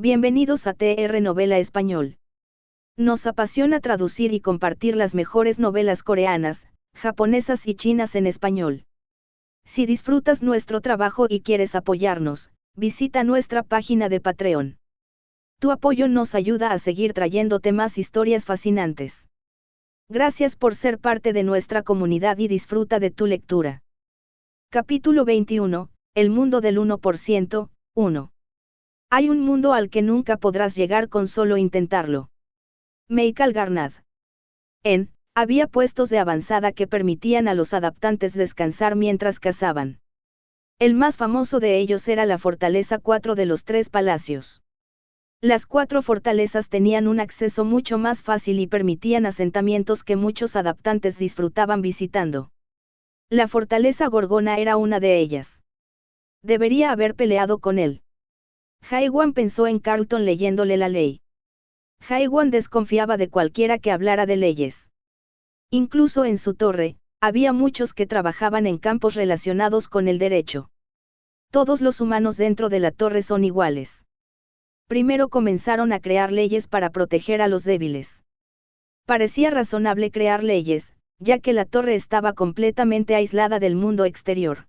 Bienvenidos a TR Novela Español. Nos apasiona traducir y compartir las mejores novelas coreanas, japonesas y chinas en español. Si disfrutas nuestro trabajo y quieres apoyarnos, visita nuestra página de Patreon. Tu apoyo nos ayuda a seguir trayéndote más historias fascinantes. Gracias por ser parte de nuestra comunidad y disfruta de tu lectura. Capítulo 21, El mundo del 1%, 1. Hay un mundo al que nunca podrás llegar con solo intentarlo. Michael Garnad. Había puestos de avanzada que permitían a los adaptantes descansar mientras cazaban. El más famoso de ellos era la Fortaleza 4 de los Tres Palacios. Las 4 fortalezas tenían un acceso mucho más fácil y permitían asentamientos que muchos adaptantes disfrutaban visitando. La Fortaleza Gorgona era una de ellas. Debería haber peleado con él. Haewan pensó en Carlton leyéndole la ley. Haewan desconfiaba de cualquiera que hablara de leyes. Incluso en su torre, había muchos que trabajaban en campos relacionados con el derecho. Todos los humanos dentro de la torre son iguales. Primero comenzaron a crear leyes para proteger a los débiles. Parecía razonable crear leyes, ya que la torre estaba completamente aislada del mundo exterior.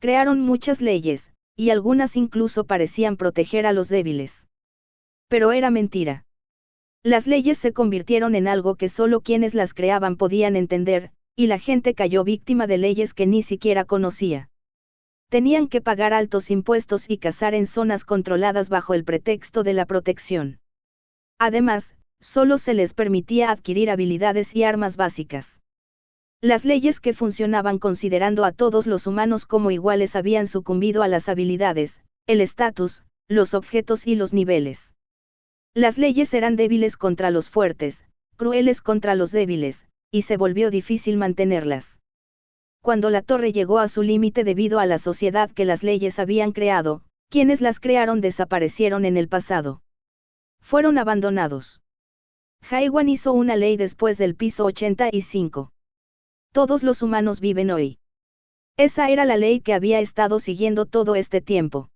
Crearon muchas leyes, y algunas incluso parecían proteger a los débiles. Pero era mentira. Las leyes se convirtieron en algo que solo quienes las creaban podían entender, y la gente cayó víctima de leyes que ni siquiera conocía. Tenían que pagar altos impuestos y cazar en zonas controladas bajo el pretexto de la protección. Además, solo se les permitía adquirir habilidades y armas básicas. Las leyes que funcionaban considerando a todos los humanos como iguales habían sucumbido a las habilidades, el estatus, los objetos y los niveles. Las leyes eran débiles contra los fuertes, crueles contra los débiles, y se volvió difícil mantenerlas. Cuando la torre llegó a su límite debido a la sociedad que las leyes habían creado, quienes las crearon desaparecieron en el pasado. Fueron abandonados. Haewan hizo una ley después del piso 85. Todos los humanos viven hoy. Esa era la ley que había estado siguiendo todo este tiempo.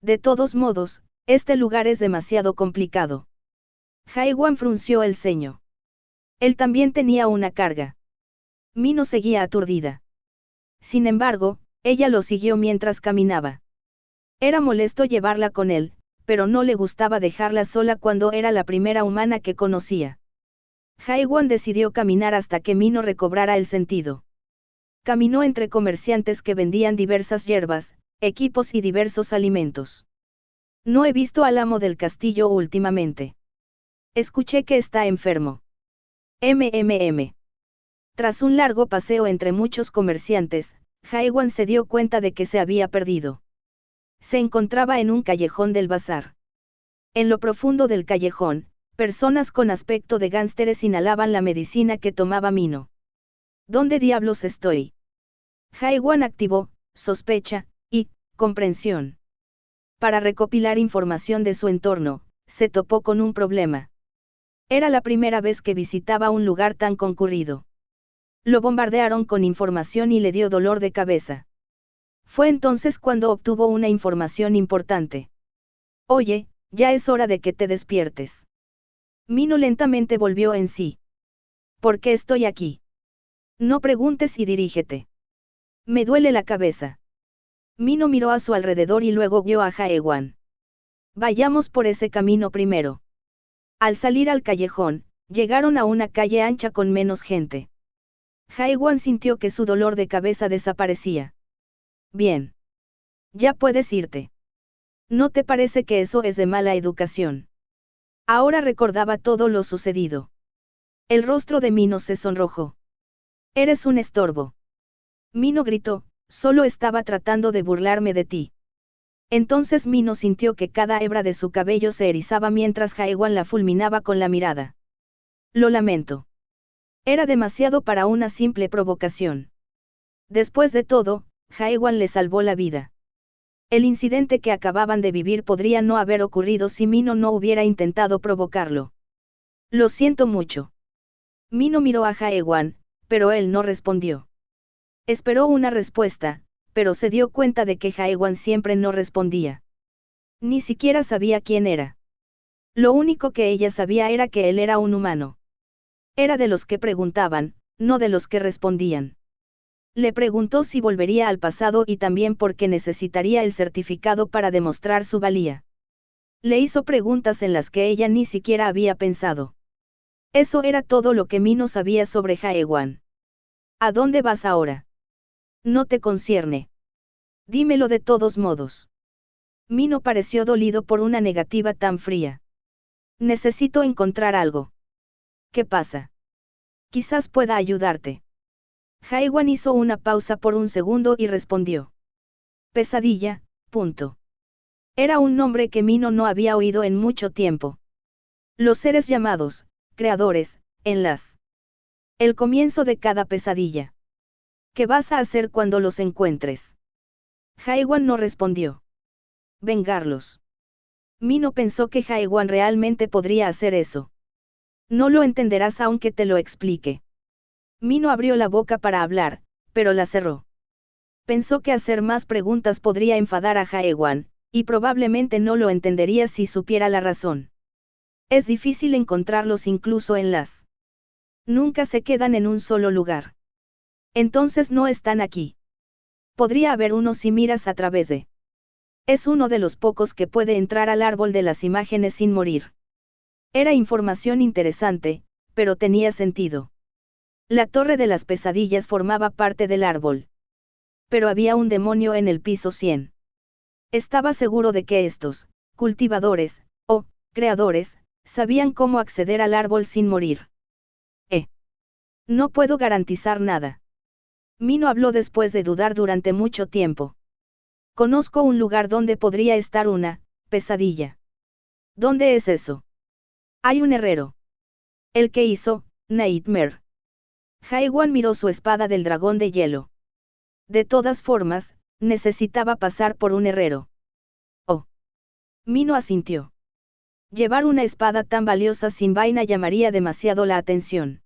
De todos modos, este lugar es demasiado complicado. Haewan frunció el ceño. Él también tenía una carga. Mino seguía aturdida. Sin embargo, ella lo siguió mientras caminaba. Era molesto llevarla con él, pero no le gustaba dejarla sola cuando era la primera humana que conocía. Haewan decidió caminar hasta que Mino recobrara el sentido. Caminó entre comerciantes que vendían diversas hierbas, equipos y diversos alimentos. No he visto al amo del castillo últimamente. Escuché que está enfermo. Tras un largo paseo entre muchos comerciantes, Haewan se dio cuenta de que se había perdido. Se encontraba en un callejón del bazar. En lo profundo del callejón, personas con aspecto de gánsteres inhalaban la medicina que tomaba Mino. ¿Dónde diablos estoy? Haewan activó sospecha y comprensión. Para recopilar información de su entorno, se topó con un problema. Era la primera vez que visitaba un lugar tan concurrido. Lo bombardearon con información y le dio dolor de cabeza. Fue entonces cuando obtuvo una información importante. Oye, ya es hora de que te despiertes. Mino lentamente volvió en sí. ¿Por qué estoy aquí? No preguntes y dirígete. Me duele la cabeza. Mino miró a su alrededor y luego vio a Haewan. Vayamos por ese camino primero. Al salir al callejón, llegaron a una calle ancha con menos gente. Haewan sintió que su dolor de cabeza desaparecía. Bien. Ya puedes irte. ¿No te parece que eso es de mala educación? Ahora recordaba todo lo sucedido. El rostro de Mino se sonrojó. Eres un estorbo. Mino gritó, solo estaba tratando de burlarme de ti. Entonces Mino sintió que cada hebra de su cabello se erizaba mientras Haewan la fulminaba con la mirada. Lo lamento. Era demasiado para una simple provocación. Después de todo, Haewan le salvó la vida. El incidente que acababan de vivir podría no haber ocurrido si Mino no hubiera intentado provocarlo. Lo siento mucho. Mino miró a Haewan, pero él no respondió. Esperó una respuesta, pero se dio cuenta de que Haewan siempre no respondía. Ni siquiera sabía quién era. Lo único que ella sabía era que él era un humano. Era de los que preguntaban, no de los que respondían. Le preguntó si volvería al pasado y también porque necesitaría el certificado para demostrar su valía. Le hizo preguntas en las que ella ni siquiera había pensado. Eso era todo lo que Mino sabía sobre Haewan. ¿A dónde vas ahora? No te concierne. Dímelo de todos modos. Mino pareció dolido por una negativa tan fría. Necesito encontrar algo. ¿Qué pasa? Quizás pueda ayudarte. Haewan hizo una pausa por un segundo y respondió. Pesadilla, punto. Era un nombre que Mino no había oído en mucho tiempo. Los seres llamados, creadores, el comienzo de cada pesadilla. ¿Qué vas a hacer cuando los encuentres? Haewan no respondió. Vengarlos. Mino pensó que Haewan realmente podría hacer eso. No lo entenderás aunque te lo explique. Mino abrió la boca para hablar, pero la cerró. Pensó que hacer más preguntas podría enfadar a Haewan, y probablemente no lo entendería si supiera la razón. Es difícil encontrarlos incluso en las. Nunca se quedan en un solo lugar. Entonces no están aquí. Podría haber uno si miras a través de. Es uno de los pocos que puede entrar al árbol de las imágenes sin morir. Era información interesante, pero tenía sentido. La torre de las pesadillas formaba parte del árbol. Pero había un demonio en el piso 100. Estaba seguro de que estos, cultivadores, o, creadores, sabían cómo acceder al árbol sin morir. No puedo garantizar nada. Mino habló después de dudar durante mucho tiempo. Conozco un lugar donde podría estar una, pesadilla. ¿Dónde es eso? Hay un herrero. El que hizo, Nightmare. Haewan miró su espada del dragón de hielo. De todas formas, necesitaba pasar por un herrero. Oh. Mino asintió. Llevar una espada tan valiosa sin vaina llamaría demasiado la atención.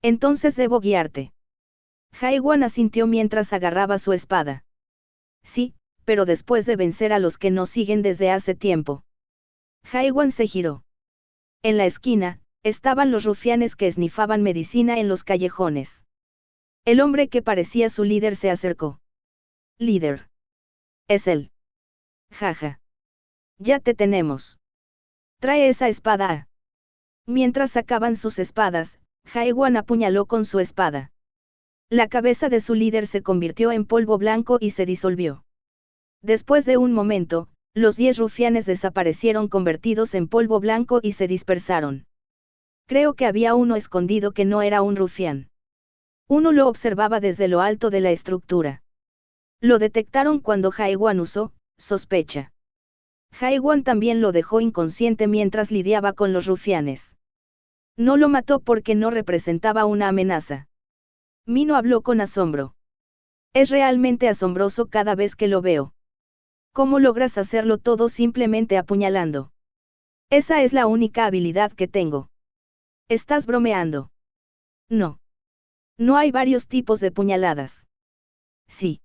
Entonces debo guiarte. Haewan asintió mientras agarraba su espada. Sí, pero después de vencer a los que nos siguen desde hace tiempo. Haewan se giró. En la esquina, estaban los rufianes que esnifaban medicina en los callejones. El hombre que parecía su líder se acercó. Líder. Es él. Jaja. Ya te tenemos. Trae esa espada. Mientras sacaban sus espadas, Haewan apuñaló con su espada. La cabeza de su líder se convirtió en polvo blanco y se disolvió. Después de un momento, los 10 rufianes desaparecieron convertidos en polvo blanco y se dispersaron. Creo que había uno escondido que no era un rufián. Uno lo observaba desde lo alto de la estructura. Lo detectaron cuando Haewan usó, sospecha. Haewan también lo dejó inconsciente mientras lidiaba con los rufianes. No lo mató porque no representaba una amenaza. Mino habló con asombro. Es realmente asombroso cada vez que lo veo. ¿Cómo logras hacerlo todo simplemente apuñalando? Esa es la única habilidad que tengo. ¿Estás bromeando? No. No hay varios tipos de puñaladas. Sí.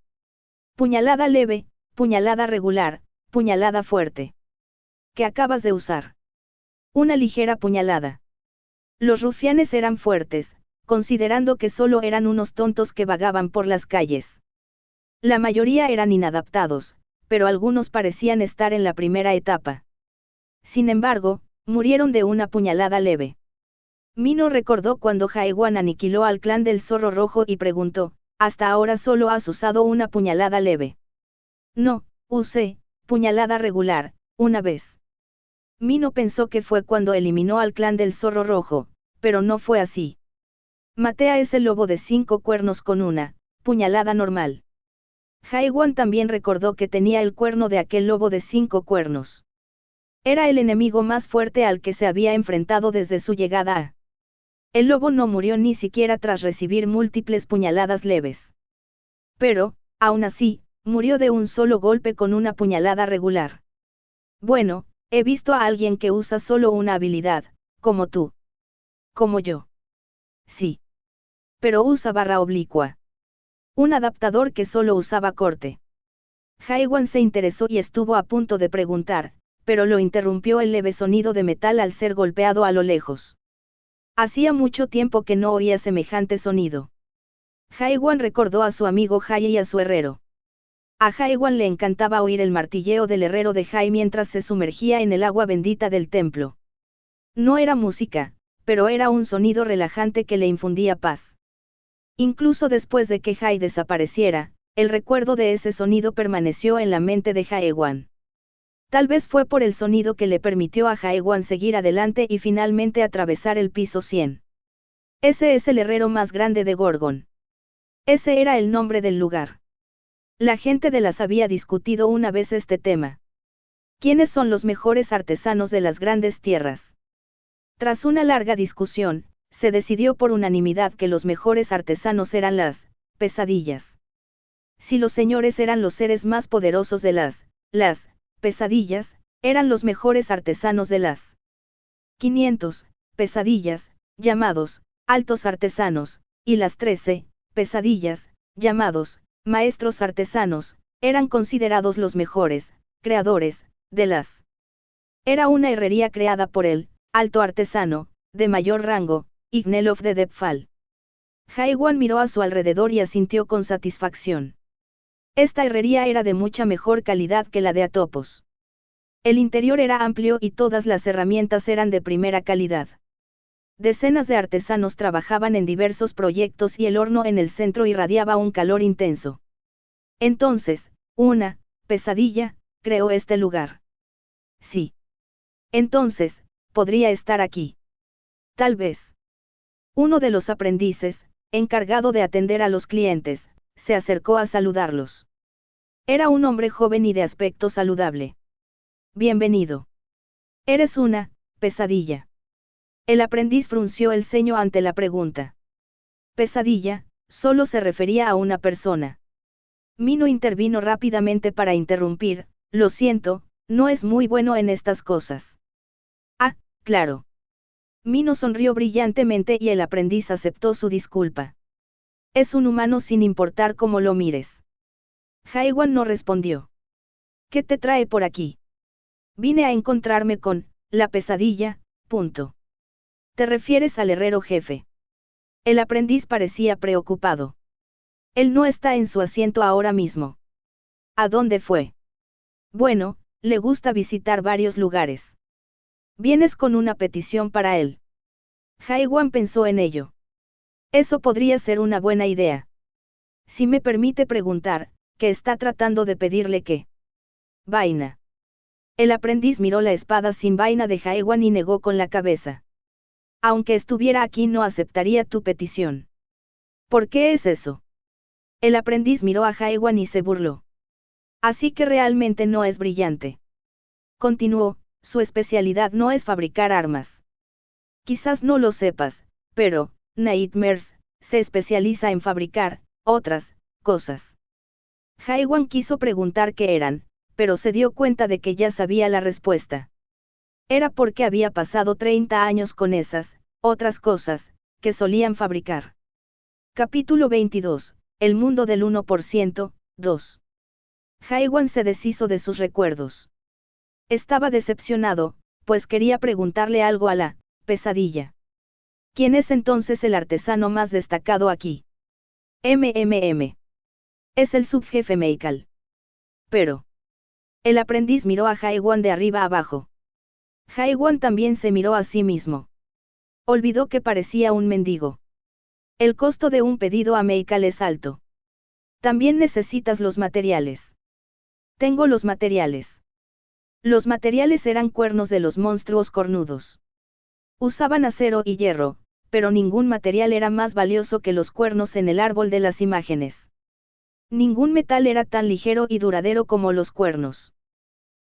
Puñalada leve, puñalada regular, puñalada fuerte. ¿Qué acabas de usar? Una ligera puñalada. Los rufianes eran fuertes, considerando que solo eran unos tontos que vagaban por las calles. La mayoría eran inadaptados, pero algunos parecían estar en la primera etapa. Sin embargo, murieron de una puñalada leve. Mino recordó cuando Haewan aniquiló al clan del Zorro Rojo y preguntó, ¿hasta ahora solo has usado una puñalada leve? No, usé, puñalada regular, una vez. Mino pensó que fue cuando eliminó al clan del Zorro Rojo, pero no fue así. Maté a ese lobo de 5 cuernos con una, puñalada normal. Haewan también recordó que tenía el cuerno de aquel lobo de 5 cuernos. Era el enemigo más fuerte al que se había enfrentado desde su llegada a. El lobo no murió ni siquiera tras recibir múltiples puñaladas leves. Pero, aún así, murió de un solo golpe con una puñalada regular. Bueno, he visto a alguien que usa solo una habilidad, como tú. Como yo. Sí. Pero usa barra oblicua. Un adaptador que solo usaba corte. Haewan se interesó y estuvo a punto de preguntar, pero lo interrumpió el leve sonido de metal al ser golpeado a lo lejos. Hacía mucho tiempo que no oía semejante sonido. Haiwan recordó a su amigo Jai y a su herrero. A Haiwan le encantaba oír el martilleo del herrero de Jai mientras se sumergía en el agua bendita del templo. No era música, pero era un sonido relajante que le infundía paz. Incluso después de que Jai desapareciera, el recuerdo de ese sonido permaneció en la mente de Haiwan. Tal vez fue por el sonido que le permitió a Haiwan seguir adelante y finalmente atravesar el piso 100. Ese es el herrero más grande de Gorgon. Ese era el nombre del lugar. La gente de las había discutido una vez este tema. ¿Quiénes son los mejores artesanos de las grandes tierras? Tras una larga discusión, se decidió por unanimidad que los mejores artesanos eran las pesadillas. Si los señores eran los seres más poderosos de las pesadillas, eran los mejores artesanos de las 500 pesadillas, llamados altos artesanos, y las 13 pesadillas, llamados maestros artesanos, eran considerados los mejores creadores de las. Era una herrería creada por el alto artesano, de mayor rango, Ignelov de Depfal. Haiwan miró a su alrededor y asintió con satisfacción. Esta herrería era de mucha mejor calidad que la de Atopos. El interior era amplio y todas las herramientas eran de primera calidad. Decenas de artesanos trabajaban en diversos proyectos y el horno en el centro irradiaba un calor intenso. Entonces, una pesadilla creó este lugar. Sí. Entonces, podría estar aquí. Tal vez. Uno de los aprendices, encargado de atender a los clientes, se acercó a saludarlos. Era un hombre joven y de aspecto saludable. Bienvenido. Eres una pesadilla. El aprendiz frunció el ceño ante la pregunta. Pesadilla, solo se refería a una persona. Mino intervino rápidamente para interrumpir, lo siento, no es muy bueno en estas cosas. Ah, claro. Mino sonrió brillantemente y el aprendiz aceptó su disculpa. Es un humano sin importar cómo lo mires. Haiwan no respondió. ¿Qué te trae por aquí? Vine a encontrarme con la pesadilla, punto. ¿Te refieres al herrero jefe? El aprendiz parecía preocupado. Él no está en su asiento ahora mismo. ¿A dónde fue? Bueno, le gusta visitar varios lugares. Vienes con una petición para él. Haiwan pensó en ello. Eso podría ser una buena idea. Si me permite preguntar, ¿qué está tratando de pedirle qué? Vaina. El aprendiz miró la espada sin vaina de Haiwan y negó con la cabeza. Aunque estuviera aquí no aceptaría tu petición. ¿Por qué es eso? El aprendiz miró a Haiwan y se burló. Así que realmente no es brillante. Continuó, su especialidad no es fabricar armas. Quizás no lo sepas, pero, Nightmares, se especializa en fabricar otras cosas. Haiwan quiso preguntar qué eran, pero se dio cuenta de que ya sabía la respuesta. Era porque había pasado 30 años con esas otras cosas que solían fabricar. Capítulo 22, El mundo del 1%, 2. Haiwan se deshizo de sus recuerdos. Estaba decepcionado, pues quería preguntarle algo a la pesadilla. ¿Quién es entonces el artesano más destacado aquí? Es el subjefe Meikal. Pero. El aprendiz miró a Haiwan de arriba abajo. Haiwan también se miró a sí mismo. Olvidó que parecía un mendigo. El costo de un pedido a Meikal es alto. También necesitas los materiales. Tengo los materiales. Los materiales eran cuernos de los monstruos cornudos. Usaban acero y hierro, pero ningún material era más valioso que los cuernos en el árbol de las imágenes. Ningún metal era tan ligero y duradero como los cuernos.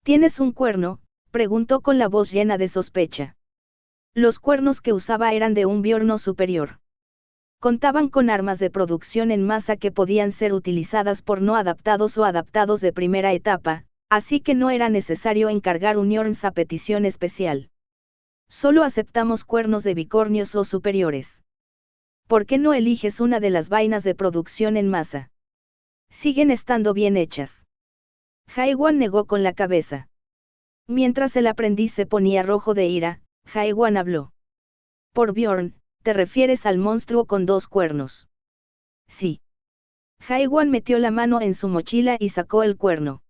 ¿Tienes un cuerno?, preguntó con la voz llena de sospecha. Los cuernos que usaba eran de un biorno superior. Contaban con armas de producción en masa que podían ser utilizadas por no adaptados o adaptados de primera etapa, así que no era necesario encargar un Yorns a petición especial. Solo aceptamos cuernos de bicornios o superiores. ¿Por qué no eliges una de las vainas de producción en masa? Siguen estando bien hechas. Haiwan negó con la cabeza. Mientras el aprendiz se ponía rojo de ira, Jaewan habló. Por Bjorn, ¿te refieres al monstruo con 2 cuernos? Sí. Jaewan metió la mano en su mochila y sacó el cuerno.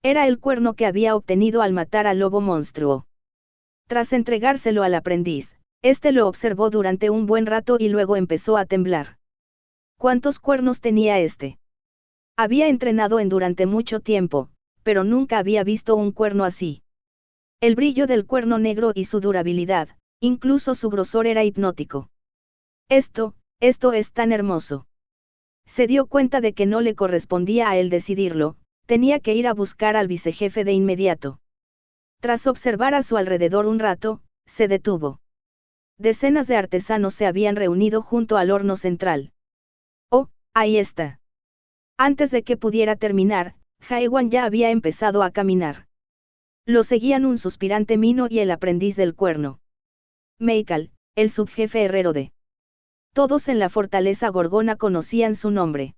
Era el cuerno que había obtenido al matar al lobo monstruo. Tras entregárselo al aprendiz, este lo observó durante un buen rato y luego empezó a temblar. ¿Cuántos cuernos tenía este? Había entrenado durante mucho tiempo, pero nunca había visto un cuerno así. El brillo del cuerno negro y su durabilidad, incluso su grosor era hipnótico. Esto es tan hermoso. Se dio cuenta de que no le correspondía a él decidirlo, tenía que ir a buscar al vicejefe de inmediato. Tras observar a su alrededor un rato, se detuvo. Decenas de artesanos se habían reunido junto al horno central. Oh, ahí está. Antes de que pudiera terminar, Jaewan ya había empezado a caminar. Lo seguían un suspirante Mino y el aprendiz del cuerno. Meikal, el subjefe herrero de. Todos en la fortaleza Gorgona conocían su nombre.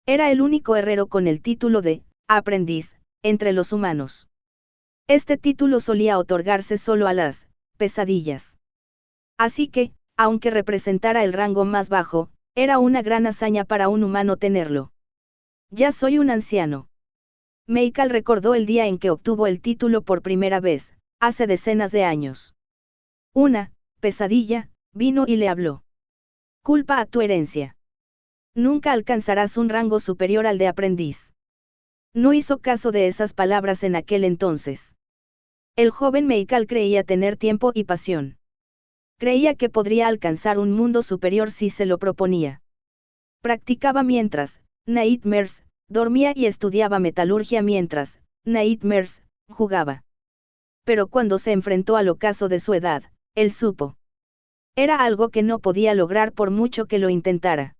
Era el único herrero con el título de aprendiz entre los humanos. Este título solía otorgarse solo a las pesadillas. Así que, aunque representara el rango más bajo, era una gran hazaña para un humano tenerlo. Ya soy un anciano. Meikal recordó el día en que obtuvo el título por primera vez, hace decenas de años. Una pesadilla vino y le habló. Culpa a tu herencia. Nunca alcanzarás un rango superior al de aprendiz. No hizo caso de esas palabras en aquel entonces. El joven Meikal creía tener tiempo y pasión. Creía que podría alcanzar un mundo superior si se lo proponía. Practicaba mientras, Nightmares, dormía y estudiaba metalurgia mientras, Nightmares, jugaba. Pero cuando se enfrentó al ocaso de su edad, él supo. Era algo que no podía lograr por mucho que lo intentara.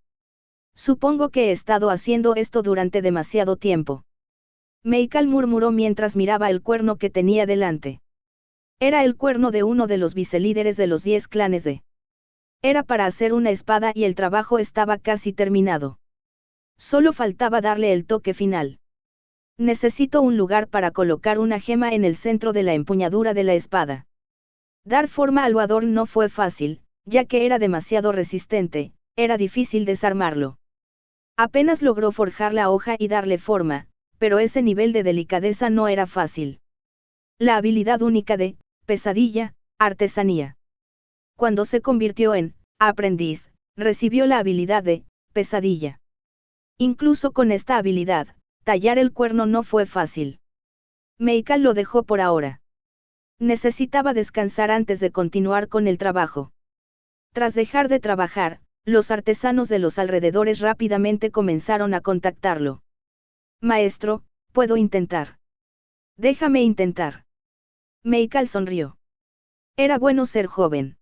Supongo que he estado haciendo esto durante demasiado tiempo. Meikal murmuró mientras miraba el cuerno que tenía delante. Era el cuerno de uno de los vicelíderes de los 10 clanes de. Era para hacer una espada y el trabajo estaba casi terminado. Solo faltaba darle el toque final. Necesito un lugar para colocar una gema en el centro de la empuñadura de la espada. Dar forma al adorno no fue fácil, ya que era demasiado resistente, era difícil desarmarlo. Apenas logró forjar la hoja y darle forma, pero ese nivel de delicadeza no era fácil. La habilidad única de pesadilla, artesanía. Cuando se convirtió en aprendiz, recibió la habilidad de pesadilla. Incluso con esta habilidad, tallar el cuerno no fue fácil. Meikal lo dejó por ahora. Necesitaba descansar antes de continuar con el trabajo. Tras dejar de trabajar, los artesanos de los alrededores rápidamente comenzaron a contactarlo. Maestro, puedo intentar. Déjame intentar. Meikal sonrió. Era bueno ser joven.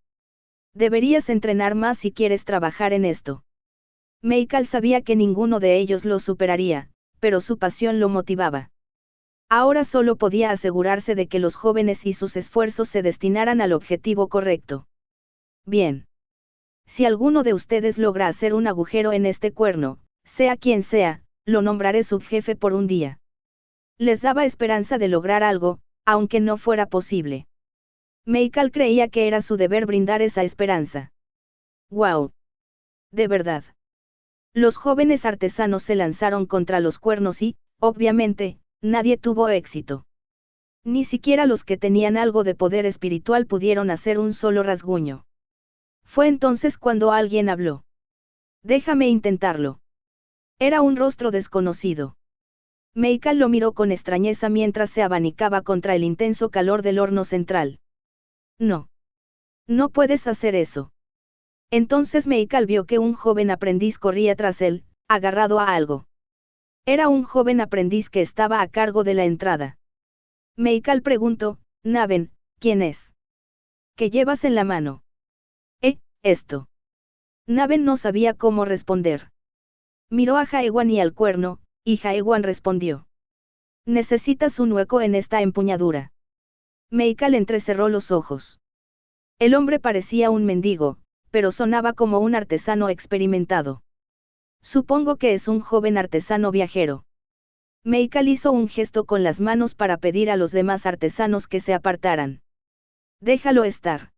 Deberías entrenar más si quieres trabajar en esto. Meikal sabía que ninguno de ellos lo superaría, pero su pasión lo motivaba. Ahora solo podía asegurarse de que los jóvenes y sus esfuerzos se destinaran al objetivo correcto. Bien. Si alguno de ustedes logra hacer un agujero en este cuerno, sea quien sea, lo nombraré subjefe por un día. Les daba esperanza de lograr algo, aunque no fuera posible. Meikal creía que era su deber brindar esa esperanza. ¡Wow! De verdad. Los jóvenes artesanos se lanzaron contra los cuernos y, obviamente, nadie tuvo éxito. Ni siquiera los que tenían algo de poder espiritual pudieron hacer un solo rasguño. Fue entonces cuando alguien habló. Déjame intentarlo. Era un rostro desconocido. Meikal lo miró con extrañeza mientras se abanicaba contra el intenso calor del horno central. No. No puedes hacer eso. Entonces Meikal vio que un joven aprendiz corría tras él, agarrado a algo. Era un joven aprendiz que estaba a cargo de la entrada. Meikal preguntó, Naven, ¿quién es? ¿Qué llevas en la mano? Esto. Naven no sabía cómo responder. Miró a Jaewan y al cuerno, y Jaewan respondió. Necesitas un hueco en esta empuñadura. Meikal entrecerró los ojos. El hombre parecía un mendigo, pero sonaba como un artesano experimentado. Supongo que es un joven artesano viajero. Meikal hizo un gesto con las manos para pedir a los demás artesanos que se apartaran. Déjalo estar.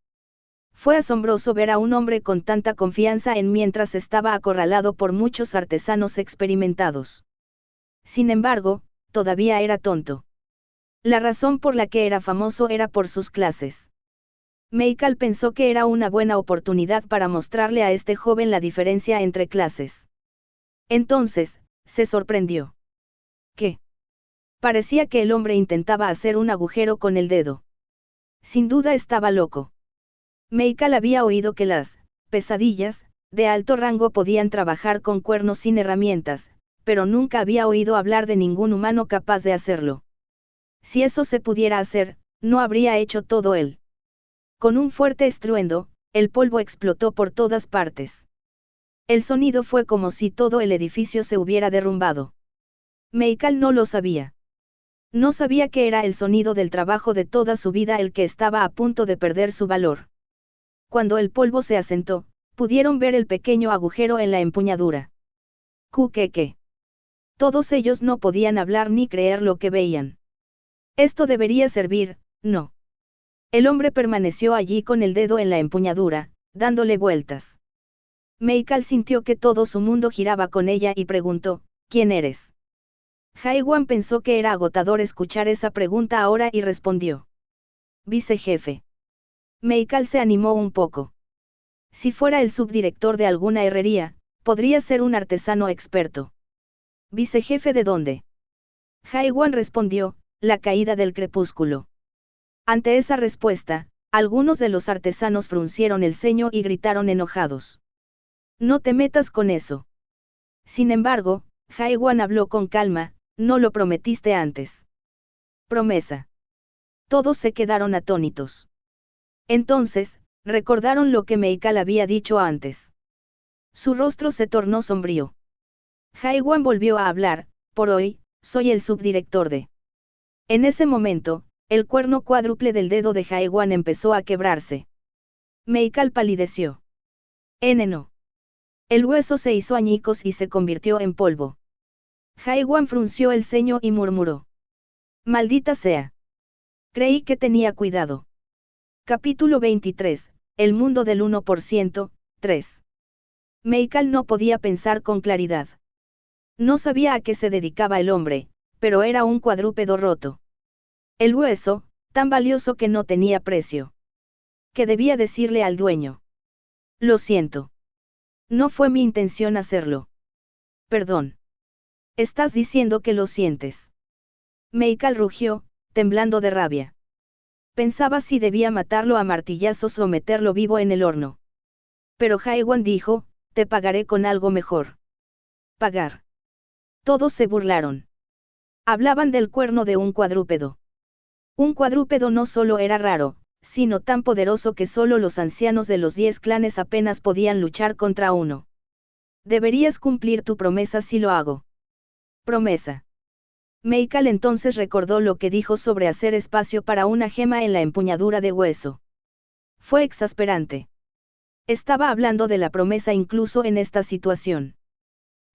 Fue asombroso ver a un hombre con tanta confianza en mientras estaba acorralado por muchos artesanos experimentados. Sin embargo, todavía era tonto. La razón por la que era famoso era por sus clases. Meikal pensó que era una buena oportunidad para mostrarle a este joven la diferencia entre clases. Entonces, se sorprendió. ¿Qué? Parecía que el hombre intentaba hacer un agujero con el dedo. Sin duda estaba loco. Meikal había oído que las pesadillas de alto rango podían trabajar con cuernos sin herramientas, pero nunca había oído hablar de ningún humano capaz de hacerlo. Si eso se pudiera hacer, no habría hecho todo él. Con un fuerte estruendo, el polvo explotó por todas partes. El sonido fue como si todo el edificio se hubiera derrumbado. Meikal no lo sabía. No sabía que era el sonido del trabajo de toda su vida el que estaba a punto de perder su valor. Cuando el polvo se asentó, pudieron ver el pequeño agujero en la empuñadura. ¿Qué? Todos ellos no podían hablar ni creer lo que veían. Esto debería servir, ¿no? El hombre permaneció allí con el dedo en la empuñadura, dándole vueltas. Meikal sintió que todo su mundo giraba con ella y preguntó, ¿quién eres? Haiwan pensó que era agotador escuchar esa pregunta ahora y respondió. Vicejefe. Meikal se animó un poco. Si fuera el subdirector de alguna herrería, podría ser un artesano experto. ¿Vicejefe de dónde? Haiwan respondió, la caída del crepúsculo. Ante esa respuesta, algunos de los artesanos fruncieron el ceño y gritaron enojados. No te metas con eso. Sin embargo, Haiwan habló con calma, no lo prometiste antes. Promesa. Todos se quedaron atónitos. Entonces, recordaron lo que Meikal había dicho antes. Su rostro se tornó sombrío. Haiwan volvió a hablar, por hoy, soy el subdirector de. En ese momento, el cuerno cuádruple del dedo de Haiwan empezó a quebrarse. Meikal palideció. No. El hueso se hizo añicos y se convirtió en polvo. Haiwan frunció el ceño y murmuró. Maldita sea. Creí que tenía cuidado. Capítulo 23, El mundo del 1%, 3. Meikal no podía pensar con claridad. No sabía a qué se dedicaba el hombre, pero era un cuadrúpedo roto. El hueso, tan valioso que no tenía precio. ¿Qué debía decirle al dueño? Lo siento. No fue mi intención hacerlo. Perdón. Estás diciendo que lo sientes. Meikal rugió, temblando de rabia. Pensaba si debía matarlo a martillazos o meterlo vivo en el horno. Pero Haiwan dijo, te pagaré con algo mejor. Pagar. Todos se burlaron. Hablaban del cuerno de un cuadrúpedo. Un cuadrúpedo no solo era raro, sino tan poderoso que solo los ancianos de los 10 clanes apenas podían luchar contra uno. Deberías cumplir tu promesa si lo hago. Promesa. Meikal entonces recordó lo que dijo sobre hacer espacio para una gema en la empuñadura de hueso. Fue exasperante. Estaba hablando de la promesa incluso en esta situación.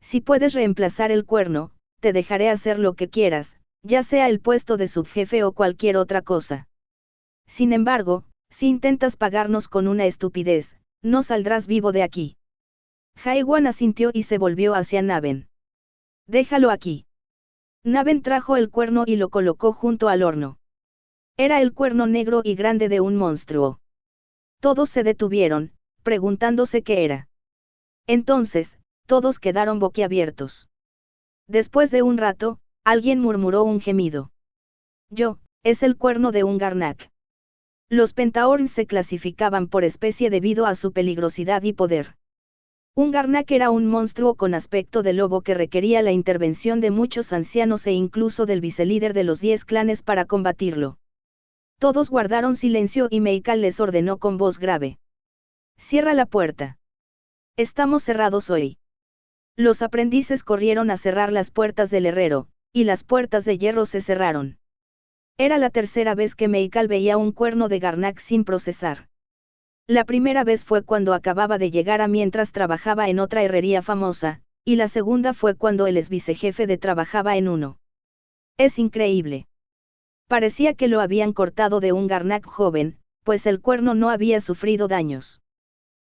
Si puedes reemplazar el cuerno, te dejaré hacer lo que quieras, ya sea el puesto de subjefe o cualquier otra cosa. Sin embargo, si intentas pagarnos con una estupidez, no saldrás vivo de aquí. Haiwan asintió y se volvió hacia Naven. Déjalo aquí. Naven trajo el cuerno y lo colocó junto al horno. Era el cuerno negro y grande de un monstruo. Todos se detuvieron, preguntándose qué era. Entonces, todos quedaron boquiabiertos. Después de un rato, alguien murmuró un gemido. Es el cuerno de un Garnak. Los Pentaorns se clasificaban por especie debido a su peligrosidad y poder. Un Garnak era un monstruo con aspecto de lobo que requería la intervención de muchos ancianos e incluso del vicelíder de los 10 clanes para combatirlo. Todos guardaron silencio y Meikal les ordenó con voz grave. Cierra la puerta. Estamos cerrados hoy. Los aprendices corrieron a cerrar las puertas del herrero, y las puertas de hierro se cerraron. Era la tercera vez que Meikal veía un cuerno de Garnak sin procesar. La primera vez fue cuando acababa de llegar a mientras trabajaba en otra herrería famosa, y la segunda fue cuando el ex vicejefe de trabajaba en uno. Es increíble. Parecía que lo habían cortado de un Garnak joven, pues el cuerno no había sufrido daños.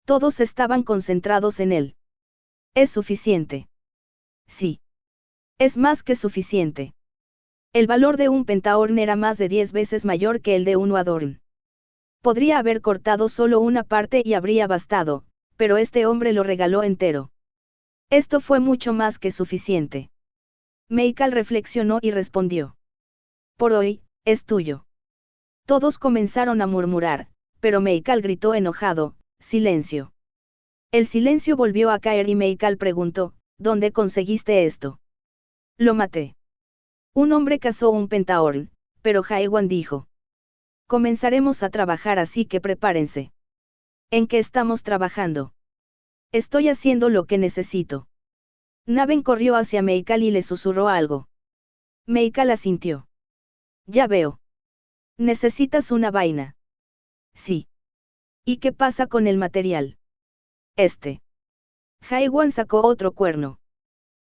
Todos estaban concentrados en él. ¿Es suficiente? Sí. Es más que suficiente. El valor de un Pentahorn era más de 10 veces mayor que el de un Wadorn. Podría haber cortado solo una parte y habría bastado, pero este hombre lo regaló entero. Esto fue mucho más que suficiente. Meikal reflexionó y respondió. Por hoy, es tuyo. Todos comenzaron a murmurar, pero Meikal gritó enojado, silencio. El silencio volvió a caer y Meikal preguntó, ¿dónde conseguiste esto? Lo maté. Un hombre cazó un Pentahorn, pero Haewan dijo. Comenzaremos a trabajar así que prepárense. ¿En qué estamos trabajando? Estoy haciendo lo que necesito. Naven corrió hacia Meikal y le susurró algo. Meikal asintió. Ya veo. ¿Necesitas una vaina? Sí. ¿Y qué pasa con el material? Haewan sacó otro cuerno.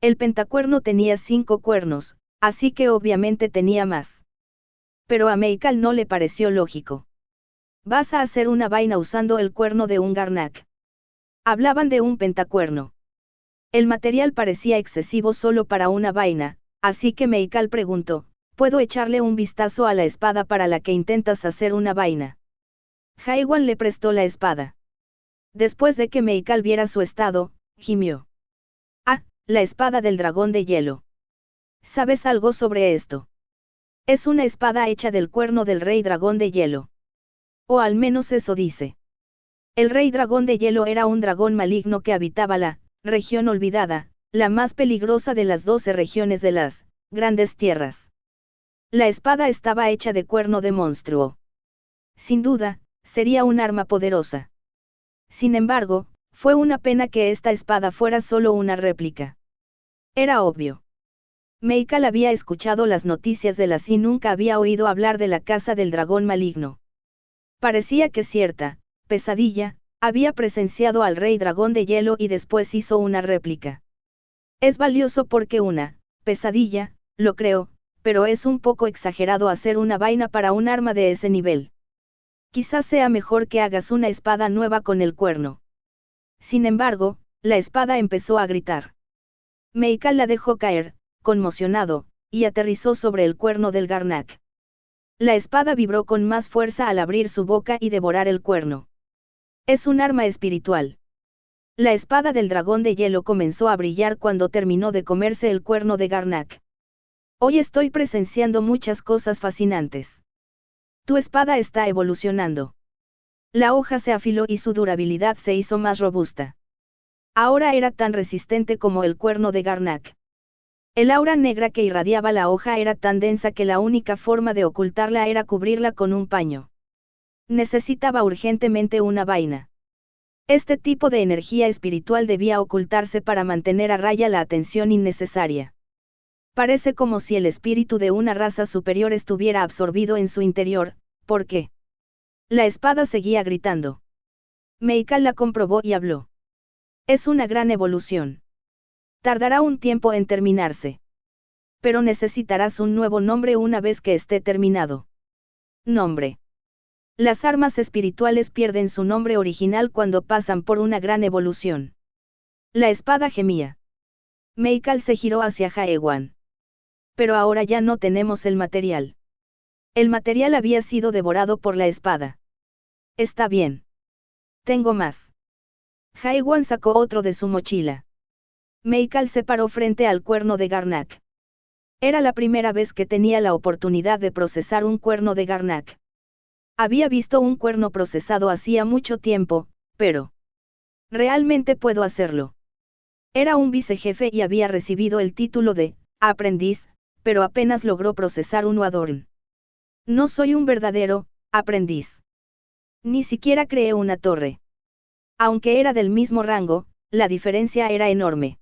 El pentacuerno tenía 5 cuernos, así que obviamente tenía más. Pero a Meikal no le pareció lógico. Vas a hacer una vaina usando el cuerno de un Garnak. Hablaban de un pentacuerno. El material parecía excesivo solo para una vaina, así que Meikal preguntó, ¿puedo echarle un vistazo a la espada para la que intentas hacer una vaina? Haewan le prestó la espada. Después de que Meikal viera su estado, gimió. Ah, la espada del dragón de hielo. ¿Sabes algo sobre esto? Es una espada hecha del cuerno del rey dragón de hielo. O al menos eso dice. El rey dragón de hielo era un dragón maligno que habitaba la región olvidada, la más peligrosa de las 12 regiones de las grandes tierras. La espada estaba hecha de cuerno de monstruo. Sin duda, sería un arma poderosa. Sin embargo, fue una pena que esta espada fuera solo una réplica. Era obvio. Meikal había escuchado las noticias de las y nunca había oído hablar de la casa del dragón maligno. Parecía que cierta pesadilla había presenciado al rey dragón de hielo y después hizo una réplica. Es valioso porque una pesadilla, lo creo, pero es un poco exagerado hacer una vaina para un arma de ese nivel. Quizás sea mejor que hagas una espada nueva con el cuerno. Sin embargo, la espada empezó a gritar. Meikal la dejó caer, conmocionado, y aterrizó sobre el cuerno del Garnak. La espada vibró con más fuerza al abrir su boca y devorar el cuerno. Es un arma espiritual. La espada del dragón de hielo comenzó a brillar cuando terminó de comerse el cuerno de Garnak. Hoy estoy presenciando muchas cosas fascinantes. Tu espada está evolucionando. La hoja se afiló y su durabilidad se hizo más robusta. Ahora era tan resistente como el cuerno de Garnak. El aura negra que irradiaba la hoja era tan densa que la única forma de ocultarla era cubrirla con un paño. Necesitaba urgentemente una vaina. Este tipo de energía espiritual debía ocultarse para mantener a raya la atención innecesaria. Parece como si el espíritu de una raza superior estuviera absorbido en su interior. ¿Por qué? La espada seguía gritando. Meikal la comprobó y habló. Es una gran evolución. Tardará un tiempo en terminarse. Pero necesitarás un nuevo nombre una vez que esté terminado. Nombre. Las armas espirituales pierden su nombre original cuando pasan por una gran evolución. La espada gemía. Meikal se giró hacia Haewan. Pero ahora ya no tenemos el material. El material había sido devorado por la espada. Está bien. Tengo más. Haewan sacó otro de su mochila. Meikal se paró frente al cuerno de Garnak. Era la primera vez que tenía la oportunidad de procesar un cuerno de Garnak. Había visto un cuerno procesado hacía mucho tiempo, pero realmente puedo hacerlo. Era un vicejefe y había recibido el título de aprendiz, pero apenas logró procesar un Wadorn. No soy un verdadero aprendiz. Ni siquiera creé una torre. Aunque era del mismo rango, la diferencia era enorme.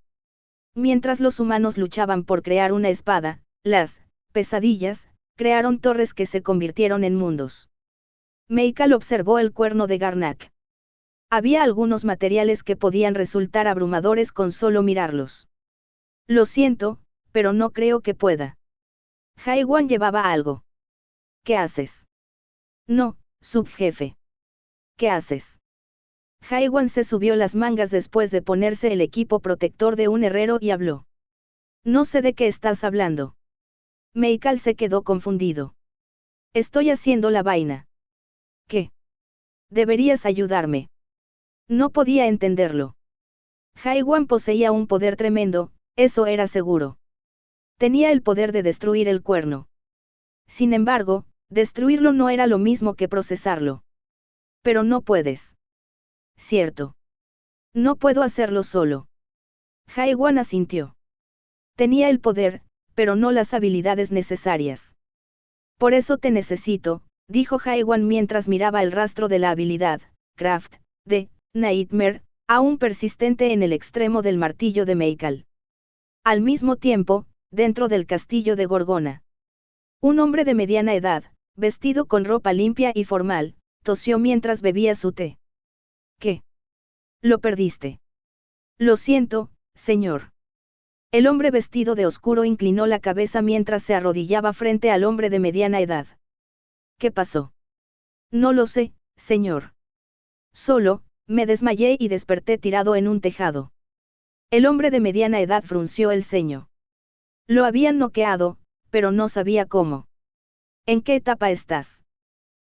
Mientras los humanos luchaban por crear una espada, las pesadillas crearon torres que se convirtieron en mundos. Meikal observó el cuerno de Garnak. Había algunos materiales que podían resultar abrumadores con solo mirarlos. Lo siento, pero no creo que pueda. Haiwan llevaba algo. ¿Qué haces? No, subjefe. ¿Qué haces? Haiwan se subió las mangas después de ponerse el equipo protector de un herrero y habló. No sé de qué estás hablando. Meikal se quedó confundido. Estoy haciendo la vaina. ¿Qué? Deberías ayudarme. No podía entenderlo. Haiwan poseía un poder tremendo, eso era seguro. Tenía el poder de destruir el cuerno. Sin embargo, destruirlo no era lo mismo que procesarlo. Pero no puedes. Cierto. No puedo hacerlo solo. Haiwan asintió. Tenía el poder, pero no las habilidades necesarias. Por eso te necesito, dijo Haiwan mientras miraba el rastro de la habilidad, Craft, de Nightmare, aún persistente en el extremo del martillo de Meikal. Al mismo tiempo, dentro del castillo de Gorgona. Un hombre de mediana edad, vestido con ropa limpia y formal, tosió mientras bebía su té. ¿Qué? Lo perdiste. Lo siento, señor. El hombre vestido de oscuro inclinó la cabeza mientras se arrodillaba frente al hombre de mediana edad. ¿Qué pasó? No lo sé, señor. Solo, me desmayé y desperté tirado en un tejado. El hombre de mediana edad frunció el ceño. Lo habían noqueado, pero no sabía cómo. ¿En qué etapa estás?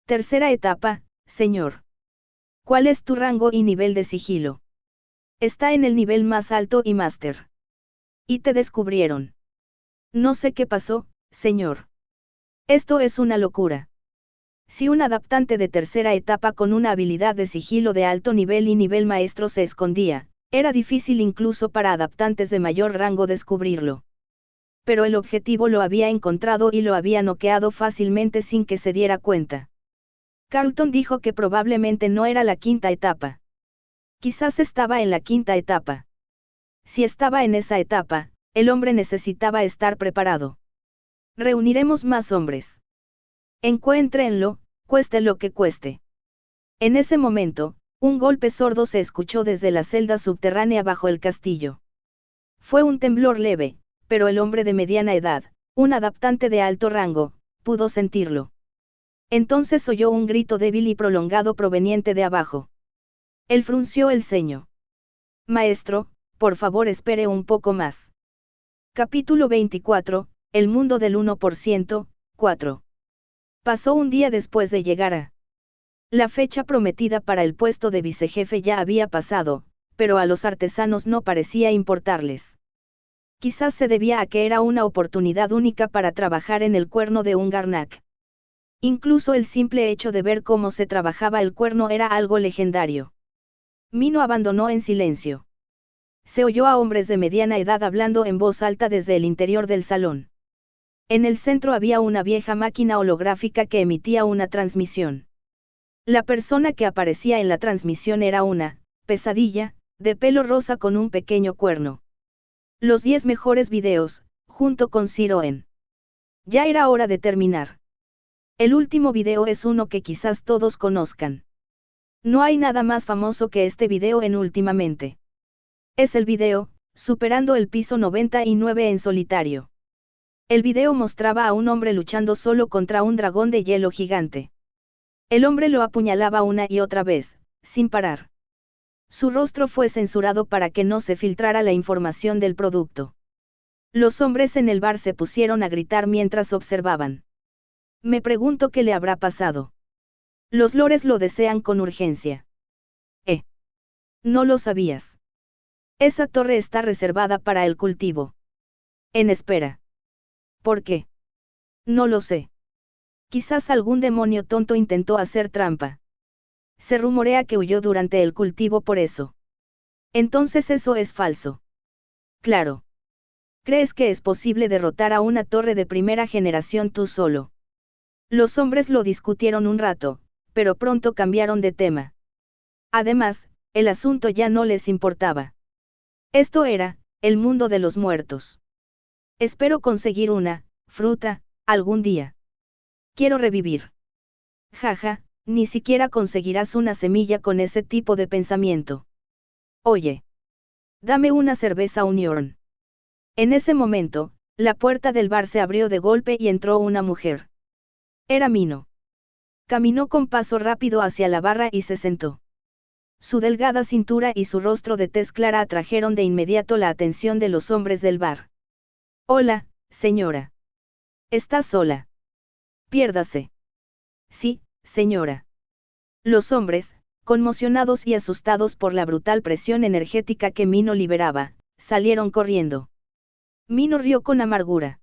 Tercera etapa, señor. ¿Cuál es tu rango y nivel de sigilo? Está en el nivel más alto y máster. Y te descubrieron. No sé qué pasó, señor. Esto es una locura. Si un adaptante de tercera etapa con una habilidad de sigilo de alto nivel y nivel maestro se escondía, era difícil incluso para adaptantes de mayor rango descubrirlo. Pero el objetivo lo había encontrado y lo había noqueado fácilmente sin que se diera cuenta. Carlton dijo que probablemente no era la quinta etapa. Quizás estaba en la quinta etapa. Si estaba en esa etapa, el hombre necesitaba estar preparado. Reuniremos más hombres. Encuéntrenlo, cueste lo que cueste. En ese momento, un golpe sordo se escuchó desde la celda subterránea bajo el castillo. Fue un temblor leve, pero el hombre de mediana edad, un adaptante de alto rango, pudo sentirlo. Entonces oyó un grito débil y prolongado proveniente de abajo. Él frunció el ceño. Maestro, por favor espere un poco más. Capítulo 24, El mundo del 1%, 4. Pasó un día después de llegar a. La fecha prometida para el puesto de vicejefe ya había pasado, pero a los artesanos no parecía importarles. Quizás se debía a que era una oportunidad única para trabajar en el cuerno de un Garnak. Incluso el simple hecho de ver cómo se trabajaba el cuerno era algo legendario. Mino abandonó en silencio. Se oyó a hombres de mediana edad hablando en voz alta desde el interior del salón. En el centro había una vieja máquina holográfica que emitía una transmisión. La persona que aparecía en la transmisión era una pesadilla, de pelo rosa con un pequeño cuerno. Los 10 mejores videos, junto con Siroen. Ya era hora de terminar. El último video es uno que quizás todos conozcan. No hay nada más famoso que este video en últimamente. Es el video, superando el piso 99 en solitario. El video mostraba a un hombre luchando solo contra un dragón de hielo gigante. El hombre lo apuñalaba una y otra vez, sin parar. Su rostro fue censurado para que no se filtrara la información del producto. Los hombres en el bar se pusieron a gritar mientras observaban. Me pregunto qué le habrá pasado. Los lores lo desean con urgencia. No lo sabías. Esa torre está reservada para el cultivo. En espera. ¿Por qué? No lo sé. Quizás algún demonio tonto intentó hacer trampa. Se rumorea que huyó durante el cultivo por eso. Entonces eso es falso. Claro. ¿Crees que es posible derrotar a una torre de primera generación tú solo? Los hombres lo discutieron un rato, pero pronto cambiaron de tema. Además, el asunto ya no les importaba. Esto era, el mundo de los muertos. Espero conseguir una fruta, algún día. Quiero revivir. Jaja, ni siquiera conseguirás una semilla con ese tipo de pensamiento. Oye. Dame una cerveza Unión. En ese momento, la puerta del bar se abrió de golpe y entró una mujer. Era Mino. Caminó con paso rápido hacia la barra y se sentó. Su delgada cintura y su rostro de tez clara atrajeron de inmediato la atención de los hombres del bar. Hola, señora. ¿Está sola? Piérdase. Sí, señora. Los hombres, conmocionados y asustados por la brutal presión energética que Mino liberaba, salieron corriendo. Mino rió con amargura.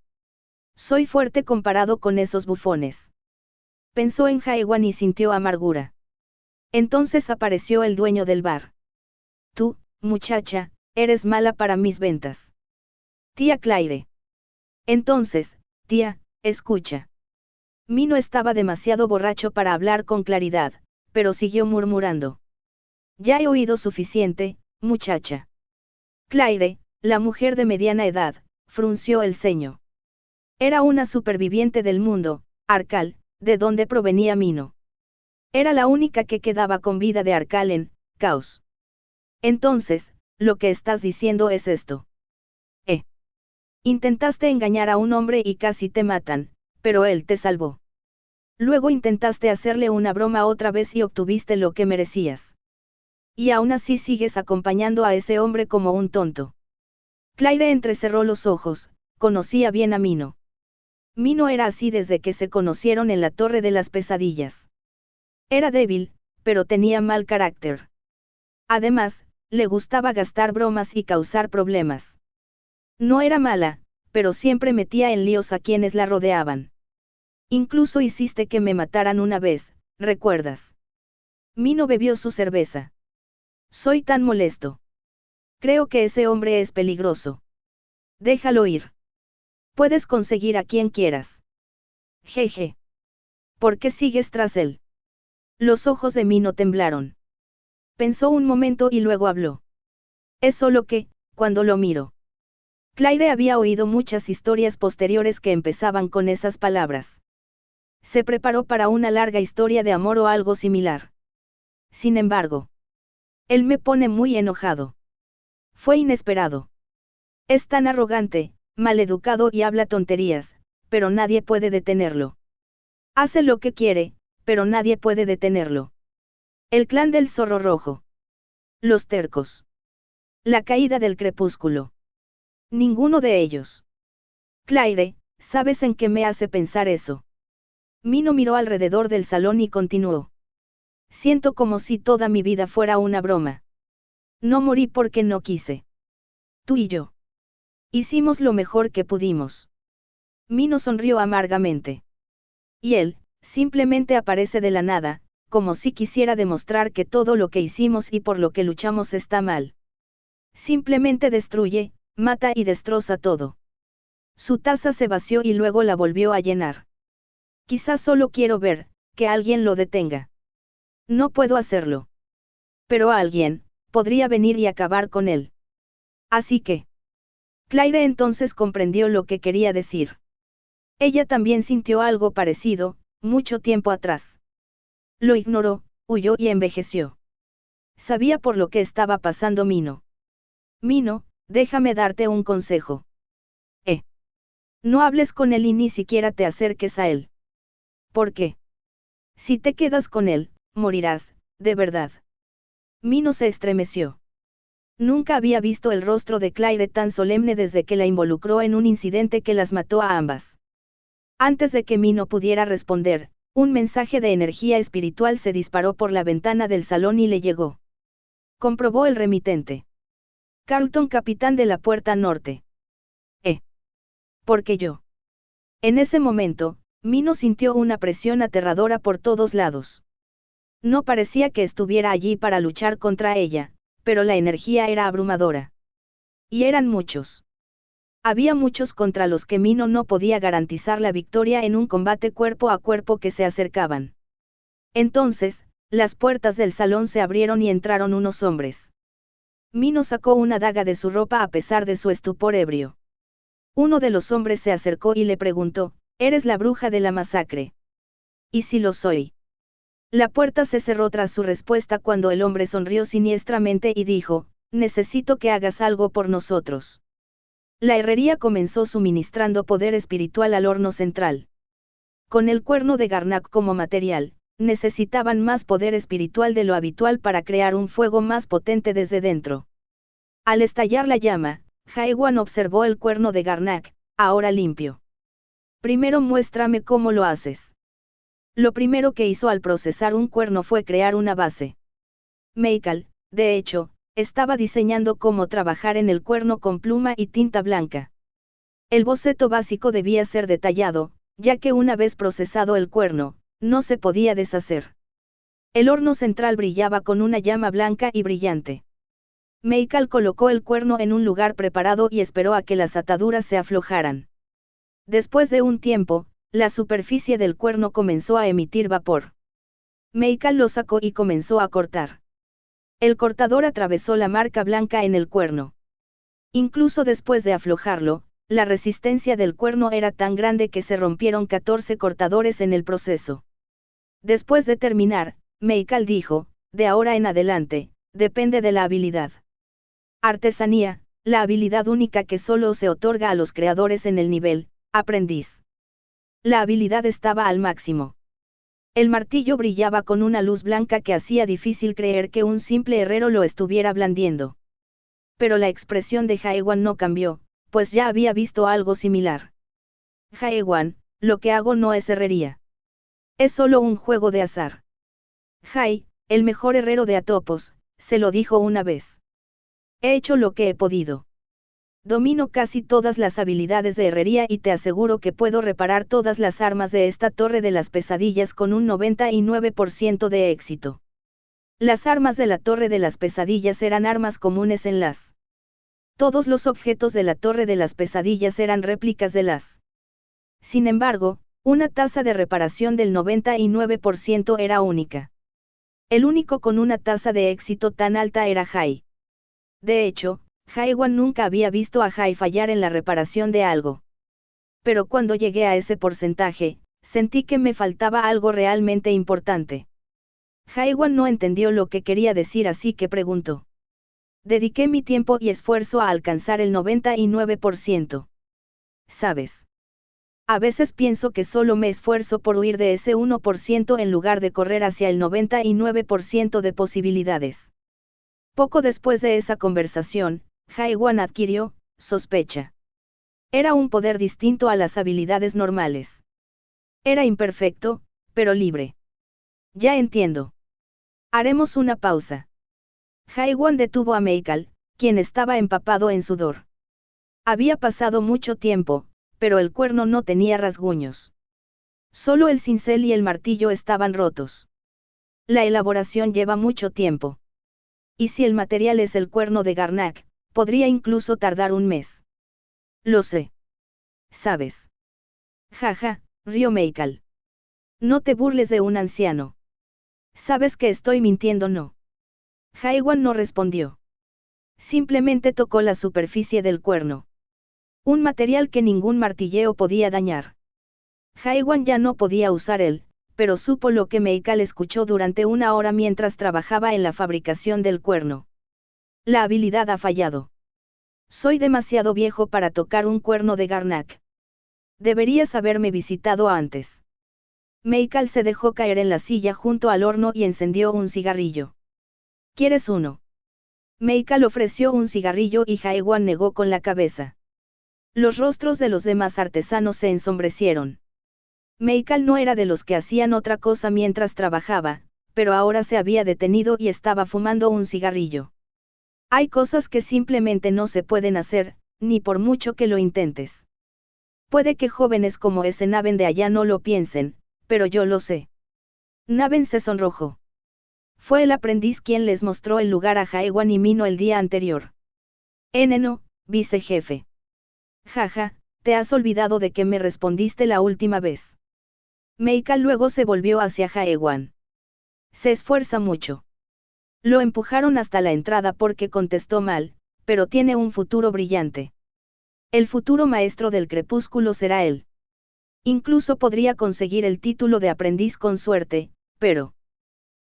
Soy fuerte comparado con esos bufones. Pensó en Jaewan y sintió amargura. Entonces apareció el dueño del bar. Tú, muchacha, eres mala para mis ventas. Tía Claire. Entonces, tía, escucha. Mino estaba demasiado borracho para hablar con claridad, pero siguió murmurando. Ya he oído suficiente, muchacha. Claire, la mujer de mediana edad, frunció el ceño. Era una superviviente del mundo, Arcal, de donde provenía Mino. Era la única que quedaba con vida de Arcal en Caos. Entonces, lo que estás diciendo es esto. Intentaste engañar a un hombre y casi te matan, pero él te salvó. Luego intentaste hacerle una broma otra vez y obtuviste lo que merecías. Y aún así sigues acompañando a ese hombre como un tonto. Claire entrecerró los ojos, conocía bien a Mino. Mino era así desde que se conocieron en la Torre de las Pesadillas. Era débil, pero tenía mal carácter. Además, le gustaba gastar bromas y causar problemas. No era mala, pero siempre metía en líos a quienes la rodeaban. Incluso hiciste que me mataran una vez, ¿recuerdas? Mino bebió su cerveza. Soy tan molesto. Creo que ese hombre es peligroso. Déjalo ir. Puedes conseguir a quien quieras. Jeje. ¿Por qué sigues tras él? Los ojos de Mino temblaron. Pensó un momento y luego habló. Es solo que, cuando lo miro. Claire había oído muchas historias posteriores que empezaban con esas palabras. Se preparó para una larga historia de amor o algo similar. Sin embargo, él me pone muy enojado. Fue inesperado. Es tan arrogante, maleducado y habla tonterías, pero nadie puede detenerlo. Hace lo que quiere, pero nadie puede detenerlo. El clan del zorro rojo. Los tercos. La caída del crepúsculo. Ninguno de ellos. Claire, ¿sabes en qué me hace pensar eso? Mino miró alrededor del salón y continuó. Siento como si toda mi vida fuera una broma. No morí porque no quise. Tú y yo. Hicimos lo mejor que pudimos. Mino sonrió amargamente. Y él, simplemente aparece de la nada, como si quisiera demostrar que todo lo que hicimos y por lo que luchamos está mal. Simplemente destruye, mata y destroza todo. Su taza se vació y luego la volvió a llenar. Quizás solo quiero ver, que alguien lo detenga. No puedo hacerlo. Pero alguien, podría venir y acabar con él. Así que. Claire entonces comprendió lo que quería decir. Ella también sintió algo parecido, mucho tiempo atrás. Lo ignoró, huyó y envejeció. Sabía por lo que estaba pasando Mino. Mino, déjame darte un consejo. No hables con él y ni siquiera te acerques a él. ¿Por qué? Si te quedas con él, morirás, de verdad. Mino se estremeció. Nunca había visto el rostro de Claire tan solemne desde que la involucró en un incidente que las mató a ambas. Antes de que Mino pudiera responder, un mensaje de energía espiritual se disparó por la ventana del salón y le llegó. Comprobó el remitente. Carlton, capitán de la Puerta Norte. Porque yo. En ese momento, Mino sintió una presión aterradora por todos lados. No parecía que estuviera allí para luchar contra ella, pero la energía era abrumadora. Y eran muchos. Había muchos contra los que Mino no podía garantizar la victoria en un combate cuerpo a cuerpo que se acercaban. Entonces, las puertas del salón se abrieron y entraron unos hombres. Mino sacó una daga de su ropa a pesar de su estupor ebrio. Uno de los hombres se acercó y le preguntó, ¿eres la bruja de la masacre? ¿Y si lo soy? La puerta se cerró tras su respuesta cuando el hombre sonrió siniestramente y dijo, necesito que hagas algo por nosotros. La herrería comenzó suministrando poder espiritual al horno central. Con el cuerno de Garnak como material, necesitaban más poder espiritual de lo habitual para crear un fuego más potente desde dentro. Al estallar la llama, Haiwan observó el cuerno de Garnak, ahora limpio. Primero muéstrame cómo lo haces. Lo primero que hizo al procesar un cuerno fue crear una base. Meikal, de hecho, estaba diseñando cómo trabajar en el cuerno con pluma y tinta blanca. El boceto básico debía ser detallado, ya que una vez procesado el cuerno, no se podía deshacer. El horno central brillaba con una llama blanca y brillante. Meikal colocó el cuerno en un lugar preparado y esperó a que las ataduras se aflojaran. Después de un tiempo, la superficie del cuerno comenzó a emitir vapor. Meikal lo sacó y comenzó a cortar. El cortador atravesó la marca blanca en el cuerno. Incluso después de aflojarlo, la resistencia del cuerno era tan grande que se rompieron 14 cortadores en el proceso. Después de terminar, Meikal dijo, de ahora en adelante, depende de la habilidad. Artesanía, la habilidad única que solo se otorga a los creadores en el nivel, aprendiz. La habilidad estaba al máximo. El martillo brillaba con una luz blanca que hacía difícil creer que un simple herrero lo estuviera blandiendo. Pero la expresión de Haiwan no cambió, pues ya había visto algo similar. Haiwan, lo que hago no es herrería. Es solo un juego de azar. Hai, el mejor herrero de Atopos, se lo dijo una vez. He hecho lo que he podido. Domino casi todas las habilidades de herrería y te aseguro que puedo reparar todas las armas de esta torre de las pesadillas con un 99% de éxito. Las armas de la torre de las pesadillas eran armas comunes en las. Todos los objetos de la torre de las pesadillas eran réplicas de las. Sin embargo, una tasa de reparación del 99% era única. El único con una tasa de éxito tan alta era Hai. De hecho, Haiwan nunca había visto a Hai fallar en la reparación de algo. Pero cuando llegué a ese porcentaje, sentí que me faltaba algo realmente importante. Haiwan no entendió lo que quería decir, así que preguntó. Dediqué mi tiempo y esfuerzo a alcanzar el 99%. ¿Sabes? A veces pienso que solo me esfuerzo por huir de ese 1% en lugar de correr hacia el 99% de posibilidades. Poco después de esa conversación, Haiwan adquirió, sospecha. Era un poder distinto a las habilidades normales. Era imperfecto, pero libre. Ya entiendo. Haremos una pausa. Haiwan detuvo a Meikal, quien estaba empapado en sudor. Había pasado mucho tiempo, pero el cuerno no tenía rasguños. Solo el cincel y el martillo estaban rotos. La elaboración lleva mucho tiempo. Y si el material es el cuerno de Garnak, podría incluso tardar un mes. Lo sé. ¿Sabes? Jaja, rió Meikal. No te burles de un anciano. Sabes que estoy mintiendo, ¿no? Haiwan no respondió. Simplemente tocó la superficie del cuerno. Un material que ningún martilleo podía dañar. Haiwan ya no podía usar él, pero supo lo que Meikal escuchó durante una hora mientras trabajaba en la fabricación del cuerno. La habilidad ha fallado. Soy demasiado viejo para tocar un cuerno de Garnak. Deberías haberme visitado antes. Meikal se dejó caer en la silla junto al horno y encendió un cigarrillo. ¿Quieres uno? Meikal ofreció un cigarrillo y Haiwan negó con la cabeza. Los rostros de los demás artesanos se ensombrecieron. Meikal no era de los que hacían otra cosa mientras trabajaba, pero ahora se había detenido y estaba fumando un cigarrillo. Hay cosas que simplemente no se pueden hacer, ni por mucho que lo intentes. Puede que jóvenes como ese Naven de allá no lo piensen, pero yo lo sé. Naven se sonrojó. Fue el aprendiz quien les mostró el lugar a Haiwan y Mino el día anterior. Eneno, vicejefe. Jaja, te has olvidado de que me respondiste la última vez. Meikal luego se volvió hacia Haiwan. Se esfuerza mucho. Lo empujaron hasta la entrada porque contestó mal, pero tiene un futuro brillante. El futuro maestro del crepúsculo será él. Incluso podría conseguir el título de aprendiz con suerte, pero...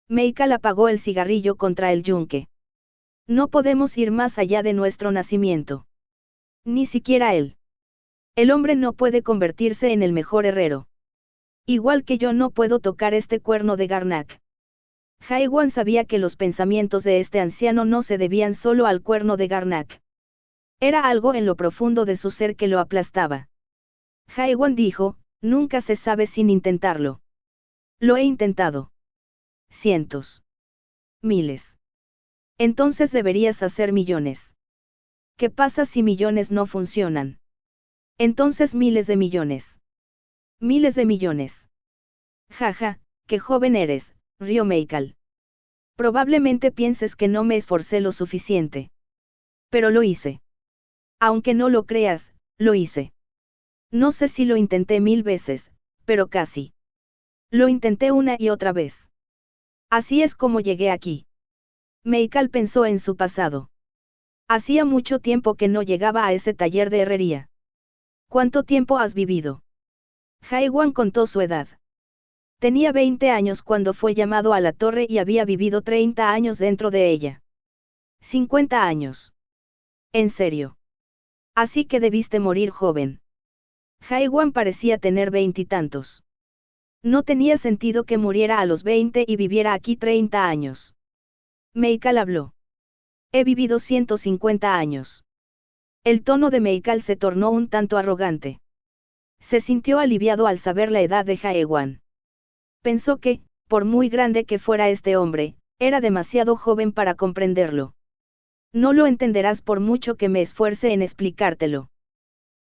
Meikal apagó el cigarrillo contra el yunque. No podemos ir más allá de nuestro nacimiento. Ni siquiera él. El hombre no puede convertirse en el mejor herrero. Igual que yo no puedo tocar este cuerno de Garnak. Haiwan sabía que los pensamientos de este anciano no se debían solo al cuerno de Garnak. Era algo en lo profundo de su ser que lo aplastaba. Haiwan dijo, nunca se sabe sin intentarlo. Lo he intentado. Cientos. Miles. Entonces deberías hacer millones. ¿Qué pasa si millones no funcionan? Entonces miles de millones. Miles de millones. Jaja, qué joven eres, rió Meikal. Probablemente pienses que no me esforcé lo suficiente. Pero lo hice. Aunque no lo creas, lo hice. No sé si lo intenté 1000 veces, pero casi. Lo intenté una y otra vez. Así es como llegué aquí. Meikal pensó en su pasado. Hacía mucho tiempo que no llegaba a ese taller de herrería. ¿Cuánto tiempo has vivido? Haiwan contó su edad. Tenía 20 años cuando fue llamado a la torre y había vivido 30 años dentro de ella. 50 años. ¿En serio? Así que debiste morir joven. Haiwan parecía tener 20 y tantos. No tenía sentido que muriera a los 20 y viviera aquí 30 años. Meikal habló. He vivido 150 años. El tono de Meikal se tornó un tanto arrogante. Se sintió aliviado al saber la edad de Haiwan. Pensó que, por muy grande que fuera este hombre, era demasiado joven para comprenderlo. No lo entenderás por mucho que me esfuerce en explicártelo.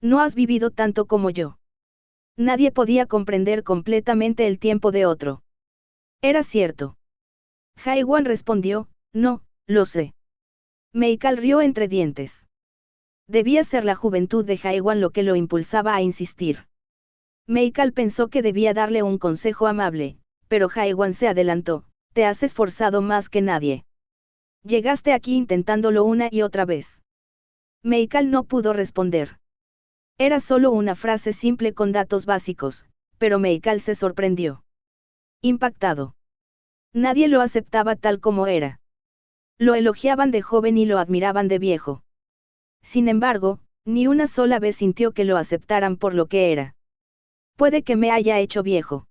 No has vivido tanto como yo. Nadie podía comprender completamente el tiempo de otro. Era cierto. Haiwan respondió, no, lo sé. Meikal rió entre dientes. Debía ser la juventud de Haiwan lo que lo impulsaba a insistir. Meikal pensó que debía darle un consejo amable, pero Haiwan se adelantó, te has esforzado más que nadie. Llegaste aquí intentándolo una y otra vez. Meikal no pudo responder. Era solo una frase simple con datos básicos, pero Meikal se sorprendió. Impactado. Nadie lo aceptaba tal como era. Lo elogiaban de joven y lo admiraban de viejo. Sin embargo, ni una sola vez sintió que lo aceptaran por lo que era. Puede que me haya hecho viejo.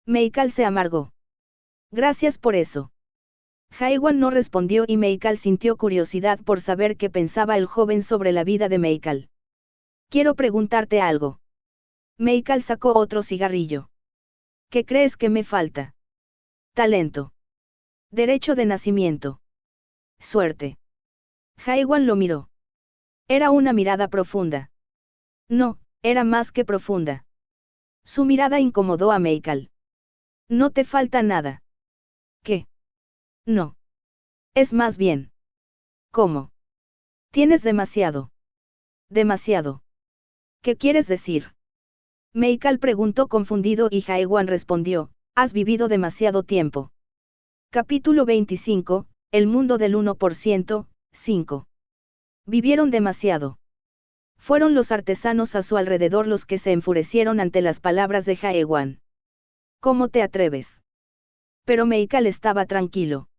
Meikal se amargó. Gracias por eso. Haiwan no respondió y Meikal sintió curiosidad por saber qué pensaba el joven sobre la vida de Meikal. Quiero preguntarte algo. Meikal sacó otro cigarrillo. ¿Qué crees que me falta? Talento. Derecho de nacimiento. Suerte. Haiwan lo miró. Era una mirada profunda. No, era más que profunda. Su mirada incomodó a Meikal. No te falta nada. ¿Qué? No. Es más bien. ¿Cómo? Tienes demasiado. Demasiado. ¿Qué quieres decir? Meikal preguntó confundido y Haiwan respondió, has vivido demasiado tiempo. Capítulo 25, El mundo del 1%, 5. Vivieron demasiado. Fueron los artesanos a su alrededor los que se enfurecieron ante las palabras de Haiwan. ¿Cómo te atreves? Pero Meikal estaba tranquilo.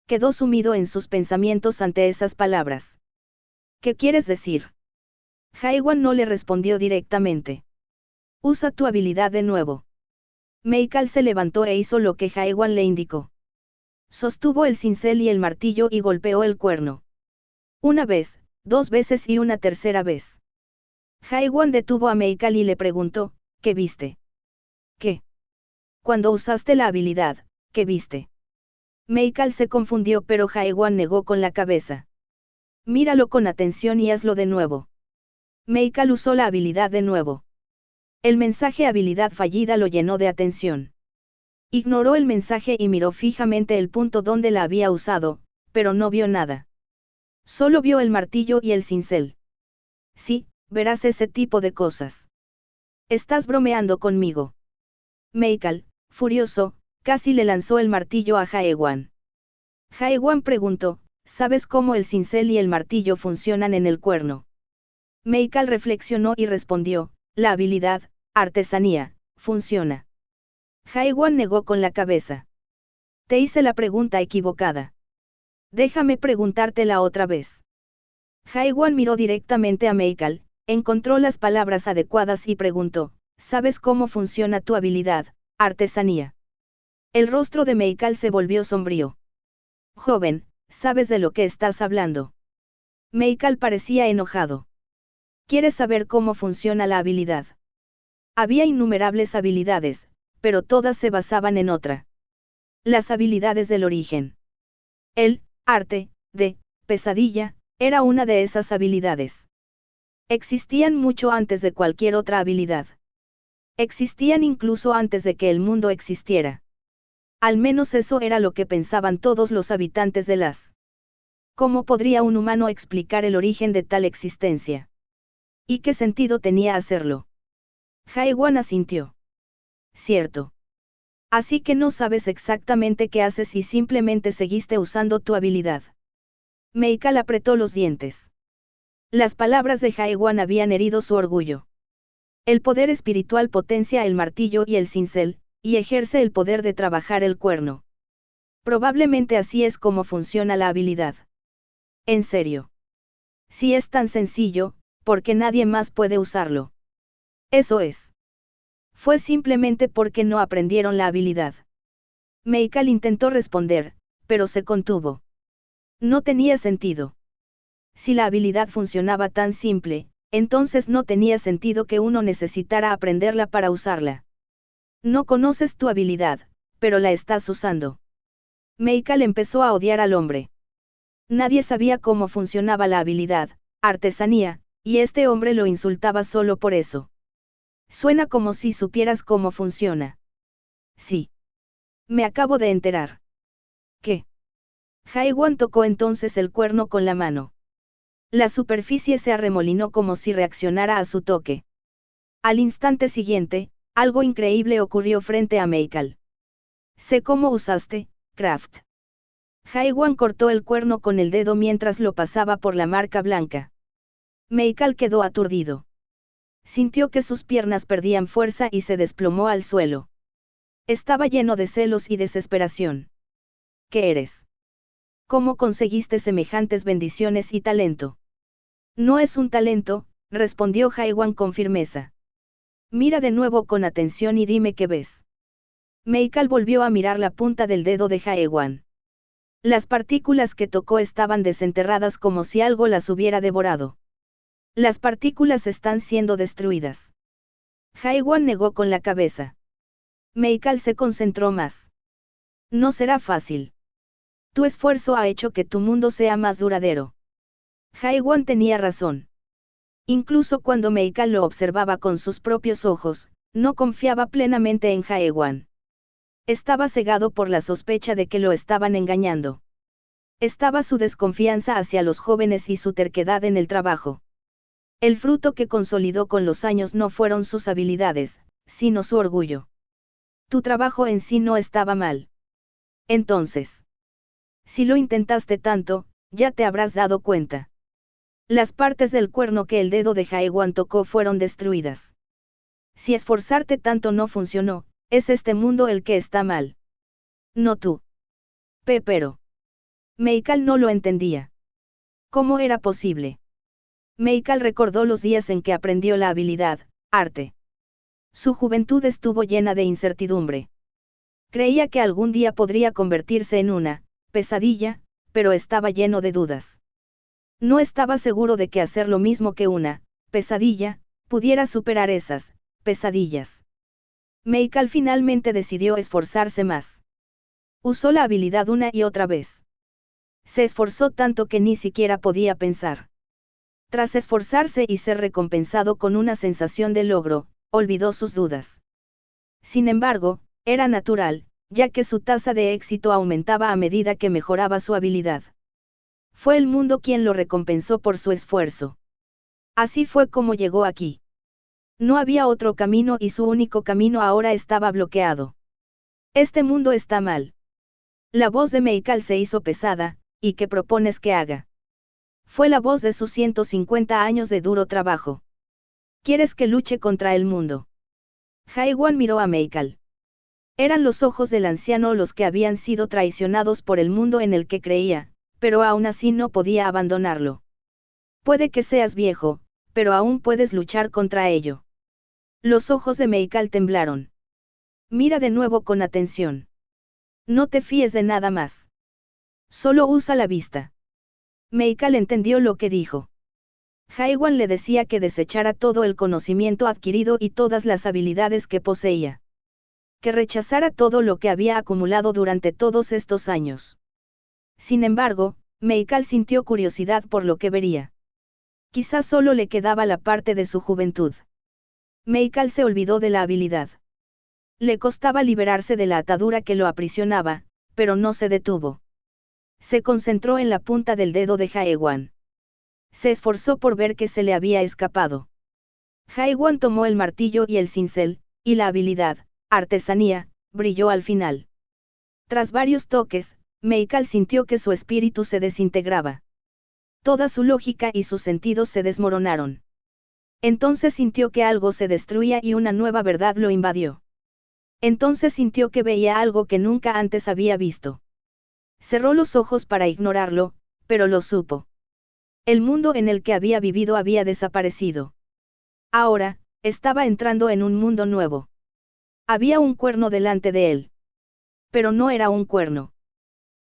Quedó sumido en sus pensamientos ante esas palabras. ¿Qué quieres decir? Haiwan no le respondió directamente. Usa tu habilidad de nuevo. Meikal se levantó e hizo lo que Haiwan le indicó. Sostuvo el cincel y el martillo y golpeó el cuerno. Una vez, 2 veces y una tercera vez. Haiwan detuvo a Meikal y le preguntó, ¿qué viste? ¿Qué? Cuando usaste la habilidad, ¿qué viste? Meikal se confundió pero Haiwan negó con la cabeza. Míralo con atención y hazlo de nuevo. Meikal usó la habilidad de nuevo. El mensaje habilidad fallida lo llenó de atención. Ignoró el mensaje y miró fijamente el punto donde la había usado, pero no vio nada. Solo vio el martillo y el cincel. Sí, verás ese tipo de cosas. Estás bromeando conmigo. Meikal, furioso, casi le lanzó el martillo a Haiwan. Haiwan preguntó, ¿sabes cómo el cincel y el martillo funcionan en el cuerno? Meikal reflexionó y respondió, la habilidad, artesanía, funciona. Haiwan negó con la cabeza. Te hice la pregunta equivocada. Déjame preguntártela otra vez. Haiwan miró directamente a Meikal, encontró las palabras adecuadas y preguntó, ¿sabes cómo funciona tu habilidad, artesanía? El rostro de Meikal se volvió sombrío. Joven, ¿sabes de lo que estás hablando? Meikal parecía enojado. ¿Quieres saber cómo funciona la habilidad? Había innumerables habilidades, pero todas se basaban en otra. Las habilidades del origen. El arte de pesadilla era una de esas habilidades. Existían mucho antes de cualquier otra habilidad. Existían incluso antes de que el mundo existiera. Al menos eso era lo que pensaban todos los habitantes de las. ¿Cómo podría un humano explicar el origen de tal existencia? ¿Y qué sentido tenía hacerlo? Haiwan asintió. Cierto. Así que no sabes exactamente qué haces y simplemente seguiste usando tu habilidad. Meikal apretó los dientes. Las palabras de Haiwan habían herido su orgullo. El poder espiritual potencia el martillo y el cincel, y ejerce el poder de trabajar el cuerno. Probablemente así es como funciona la habilidad. En serio. Si es tan sencillo, ¿por qué nadie más puede usarlo? Eso es. Fue simplemente porque no aprendieron la habilidad. Meikal intentó responder, pero se contuvo. No tenía sentido. Si la habilidad funcionaba tan simple, entonces no tenía sentido que uno necesitara aprenderla para usarla. No conoces tu habilidad, pero la estás usando. Meikal empezó a odiar al hombre. Nadie sabía cómo funcionaba la habilidad, artesanía, y este hombre lo insultaba solo por eso. Suena como si supieras cómo funciona. Sí. Me acabo de enterar. ¿Qué? Haiwan tocó entonces el cuerno con la mano. La superficie se arremolinó como si reaccionara a su toque. Al instante siguiente, algo increíble ocurrió frente a Meikal. Sé cómo usaste, Kraft. Haiwan cortó el cuerno con el dedo mientras lo pasaba por la marca blanca. Meikal quedó aturdido. Sintió que sus piernas perdían fuerza y se desplomó al suelo. Estaba lleno de celos y desesperación. ¿Qué eres? ¿Cómo conseguiste semejantes bendiciones y talento? No es un talento, respondió Haiwan con firmeza. Mira de nuevo con atención y dime qué ves. Meikal volvió a mirar la punta del dedo de Haiwan. Las partículas que tocó estaban desenterradas como si algo las hubiera devorado. Las partículas están siendo destruidas. Haiwan negó con la cabeza. Meikal se concentró más. No será fácil. Tu esfuerzo ha hecho que tu mundo sea más duradero. Haiwan tenía razón. Incluso cuando Meikal lo observaba con sus propios ojos, no confiaba plenamente en Haiwan. Estaba cegado por la sospecha de que lo estaban engañando. Estaba su desconfianza hacia los jóvenes y su terquedad en el trabajo. El fruto que consolidó con los años no fueron sus habilidades, sino su orgullo. Tu trabajo en sí no estaba mal. Entonces, si lo intentaste tanto, ya te habrás dado cuenta. Las partes del cuerno que el dedo de Haiwan tocó fueron destruidas. Si esforzarte tanto no funcionó, es este mundo el que está mal. No tú. Pero. Meikal no lo entendía. ¿Cómo era posible? Meikal recordó los días en que aprendió la habilidad, arte. Su juventud estuvo llena de incertidumbre. Creía que algún día podría convertirse en una pesadilla, pero estaba lleno de dudas. No estaba seguro de que hacer lo mismo que una pesadilla pudiera superar esas pesadillas. Meikal finalmente decidió esforzarse más. Usó la habilidad una y otra vez. Se esforzó tanto que ni siquiera podía pensar. Tras esforzarse y ser recompensado con una sensación de logro, olvidó sus dudas. Sin embargo, era natural, ya que su tasa de éxito aumentaba a medida que mejoraba su habilidad. Fue el mundo quien lo recompensó por su esfuerzo. Así fue como llegó aquí. No había otro camino y su único camino ahora estaba bloqueado. Este mundo está mal. La voz de Meikal se hizo pesada. ¿Y qué propones que haga? Fue la voz de sus 150 años de duro trabajo. ¿Quieres que luche contra el mundo? Haiwan miró a Meikal. Eran los ojos del anciano los que habían sido traicionados por el mundo en el que creía, pero aún así no podía abandonarlo. Puede que seas viejo, pero aún puedes luchar contra ello. Los ojos de Meikal temblaron. Mira de nuevo con atención. No te fíes de nada más. Solo usa la vista. Meikal entendió lo que dijo. Haiwan le decía que desechara todo el conocimiento adquirido y todas las habilidades que poseía. Que rechazara todo lo que había acumulado durante todos estos años. Sin embargo, Meikal sintió curiosidad por lo que vería. Quizás solo le quedaba la parte de su juventud. Meikal se olvidó de la habilidad. Le costaba liberarse de la atadura que lo aprisionaba, pero no se detuvo. Se concentró en la punta del dedo de Haiwan. Se esforzó por ver que se le había escapado. Haiwan tomó el martillo y el cincel, y la habilidad, artesanía, brilló al final. Tras varios toques, Meikal sintió que su espíritu se desintegraba. Toda su lógica y sus sentidos se desmoronaron. Entonces sintió que algo se destruía y una nueva verdad lo invadió. Entonces sintió que veía algo que nunca antes había visto. Cerró los ojos para ignorarlo, pero lo supo. El mundo en el que había vivido había desaparecido. Ahora, estaba entrando en un mundo nuevo. Había un cuerno delante de él. Pero no era un cuerno.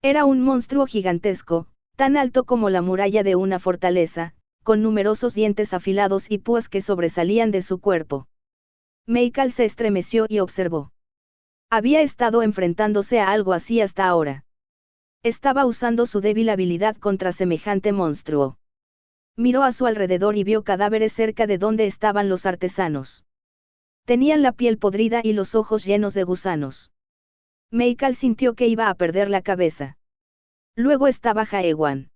Era un monstruo gigantesco, tan alto como la muralla de una fortaleza, con numerosos dientes afilados y púas que sobresalían de su cuerpo. Meikal se estremeció y observó. Había estado enfrentándose a algo así hasta ahora. Estaba usando su débil habilidad contra semejante monstruo. Miró a su alrededor y vio cadáveres cerca de donde estaban los artesanos. Tenían la piel podrida y los ojos llenos de gusanos. Meikal sintió que iba a perder la cabeza. Luego estaba Haiwan.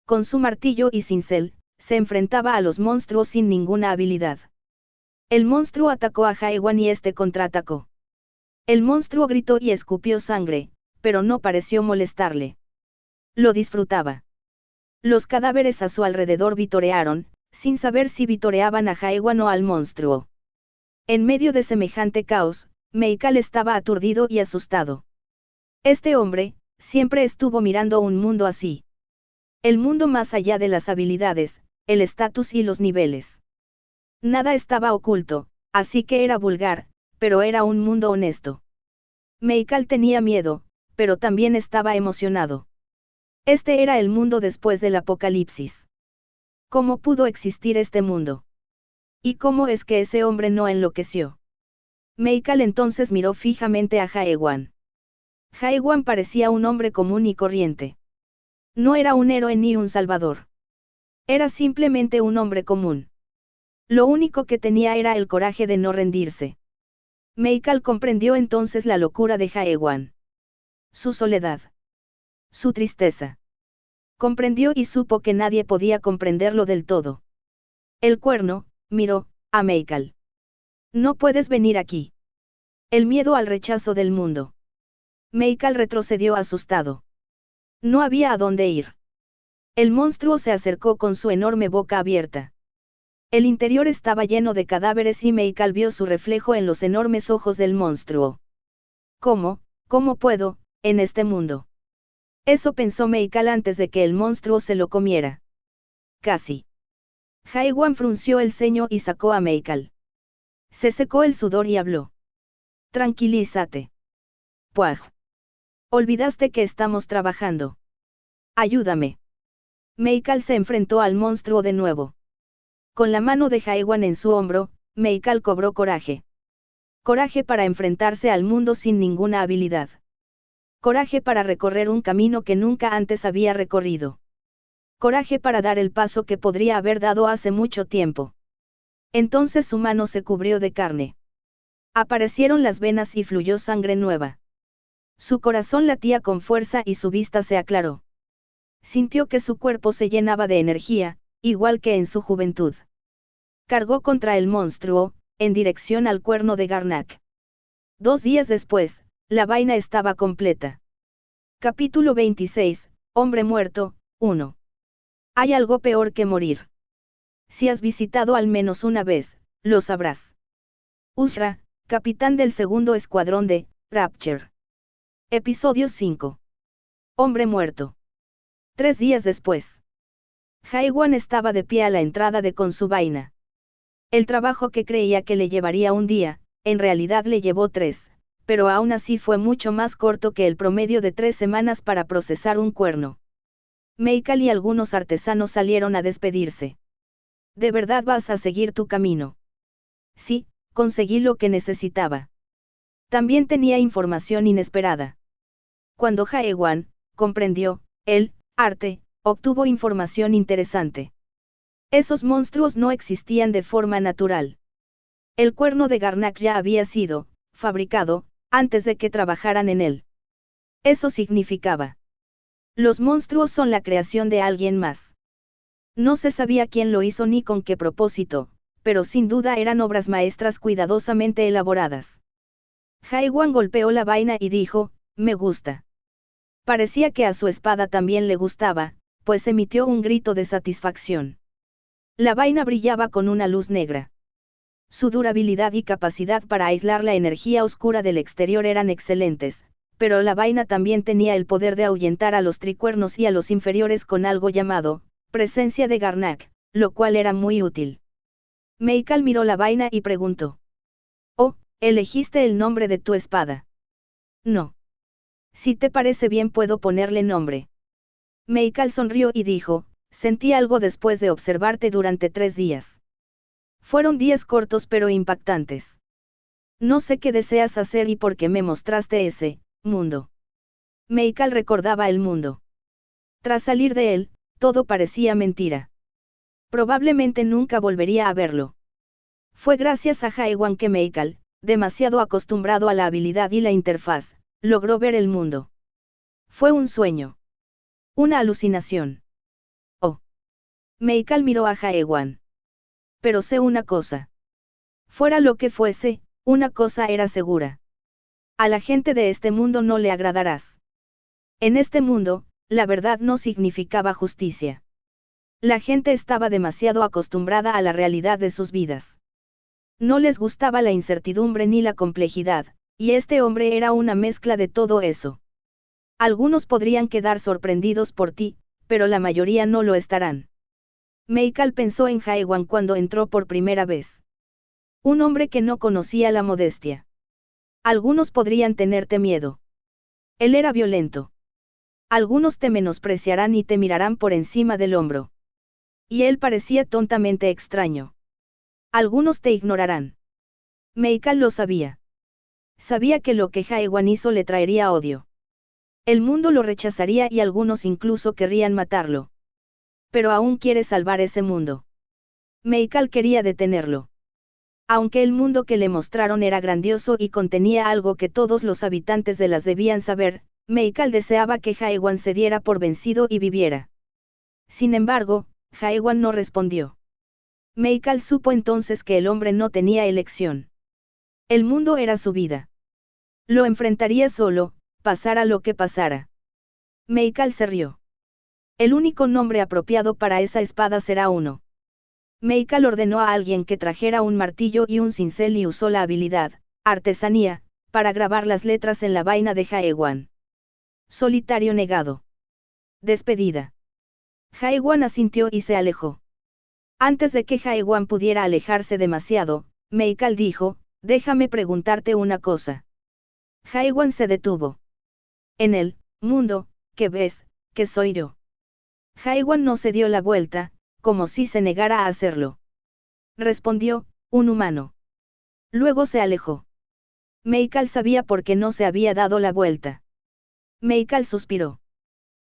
Con su martillo y cincel, se enfrentaba a los monstruos sin ninguna habilidad. El monstruo atacó a Haiwan y este contraatacó. El monstruo gritó y escupió sangre, pero no pareció molestarle. Lo disfrutaba. Los cadáveres a su alrededor vitorearon, sin saber si vitoreaban a Haiwan o al monstruo. En medio de semejante caos, Meikal estaba aturdido y asustado. Este hombre, siempre estuvo mirando un mundo así. El mundo más allá de las habilidades, el estatus y los niveles. Nada estaba oculto, así que era vulgar, pero era un mundo honesto. Meikal tenía miedo, pero también estaba emocionado. Este era el mundo después del apocalipsis. ¿Cómo pudo existir este mundo? ¿Y cómo es que ese hombre no enloqueció? Meikal entonces miró fijamente a Haiwan. Haiwan parecía un hombre común y corriente. No era un héroe ni un salvador. Era simplemente un hombre común. Lo único que tenía era el coraje de no rendirse. Meikal comprendió entonces la locura de Haiwan. Su soledad. Su tristeza. Comprendió y supo que nadie podía comprenderlo del todo. El cuerno, miró a Meikal. No puedes venir aquí. El miedo al rechazo del mundo. Meikal retrocedió asustado. No había a dónde ir. El monstruo se acercó con su enorme boca abierta. El interior estaba lleno de cadáveres y Meikal vio su reflejo en los enormes ojos del monstruo. ¿Cómo puedo, en este mundo? Eso pensó Meikal antes de que el monstruo se lo comiera. Casi. Haiwan frunció el ceño y sacó a Meikal. Se secó el sudor y habló. Tranquilízate. Puaj. Olvidaste que estamos trabajando. Ayúdame. Meikal se enfrentó al monstruo de nuevo. Con la mano de Haiwan en su hombro, Meikal cobró coraje. Coraje para enfrentarse al mundo sin ninguna habilidad. Coraje para recorrer un camino que nunca antes había recorrido. Coraje para dar el paso que podría haber dado hace mucho tiempo. Entonces su mano se cubrió de carne. Aparecieron las venas y fluyó sangre nueva. Su corazón latía con fuerza y su vista se aclaró. Sintió que su cuerpo se llenaba de energía, igual que en su juventud. Cargó contra el monstruo, en dirección al cuerno de Garnak. 2 días después, la vaina estaba completa. Capítulo 26, Hombre muerto, 1. Hay algo peor que morir. Si has visitado al menos una vez, lo sabrás. Ushra, capitán del segundo escuadrón de Rapture. Episodio 5. Hombre muerto. 3 días después. Haiwan estaba de pie a la entrada de con su vaina. El trabajo que creía que le llevaría un día, en realidad le llevó 3, pero aún así fue mucho más corto que el promedio de 3 semanas para procesar un cuerno. Meikal y algunos artesanos salieron a despedirse. ¿De verdad vas a seguir tu camino? Sí, conseguí lo que necesitaba. También tenía información inesperada. Cuando Haiwan comprendió el arte, obtuvo información interesante. Esos monstruos no existían de forma natural. El cuerno de Garnak ya había sido fabricado antes de que trabajaran en él. Eso significaba: los monstruos son la creación de alguien más. No se sabía quién lo hizo ni con qué propósito, pero sin duda eran obras maestras cuidadosamente elaboradas. Haiwan golpeó la vaina y dijo: me gusta. Parecía que a su espada también le gustaba, pues emitió un grito de satisfacción. La vaina brillaba con una luz negra. Su durabilidad y capacidad para aislar la energía oscura del exterior eran excelentes, pero la vaina también tenía el poder de ahuyentar a los tricuernos y a los inferiores con algo llamado presencia de Garnak, lo cual era muy útil. Meikal miró la vaina y preguntó: oh, ¿elegiste el nombre de tu espada? No. Si te parece bien puedo ponerle nombre. Meikal sonrió y dijo: sentí algo después de observarte durante 3 días. Fueron días cortos pero impactantes. No sé qué deseas hacer y por qué me mostraste ese mundo. Meikal recordaba el mundo. Tras salir de él, todo parecía mentira. Probablemente nunca volvería a verlo. Fue gracias a Haiwan que Meikal, demasiado acostumbrado a la habilidad y la interfaz, logró ver el mundo. Fue un sueño. Una alucinación. Oh. Meikal miró a Haiwan. Pero sé una cosa. Fuera lo que fuese, una cosa era segura. A la gente de este mundo no le agradarás. En este mundo, la verdad no significaba justicia. La gente estaba demasiado acostumbrada a la realidad de sus vidas. No les gustaba la incertidumbre ni la complejidad, y este hombre era una mezcla de todo eso. Algunos podrían quedar sorprendidos por ti, pero la mayoría no lo estarán. Meikal pensó en Haiwan cuando entró por primera vez. Un hombre que no conocía la modestia. Algunos podrían tenerte miedo. Él era violento. Algunos te menospreciarán y te mirarán por encima del hombro. Y él parecía tontamente extraño. Algunos te ignorarán. Meikal lo sabía. Sabía que lo que Haiwan hizo le traería odio. El mundo lo rechazaría y algunos incluso querrían matarlo. Pero aún quiere salvar ese mundo. Meikal quería detenerlo. Aunque el mundo que le mostraron era grandioso y contenía algo que todos los habitantes de las debían saber, Meikal deseaba que Haiwan se diera por vencido y viviera. Sin embargo, Haiwan no respondió. Meikal supo entonces que el hombre no tenía elección. El mundo era su vida. Lo enfrentaría solo, pasara lo que pasara. Meikal se rió. El único nombre apropiado para esa espada será uno. Meikal ordenó a alguien que trajera un martillo y un cincel y usó la habilidad, artesanía, para grabar las letras en la vaina de Haiwan. Solitario negado. Despedida. Haiwan asintió y se alejó. Antes de que Haiwan pudiera alejarse demasiado, Meikal dijo: déjame preguntarte una cosa. Haiwan se detuvo. En el mundo que ves, que soy yo. Haiwan no se dio la vuelta, como si se negara a hacerlo. Respondió: un humano. Luego se alejó. Meikal sabía por qué no se había dado la vuelta. Meikal suspiró.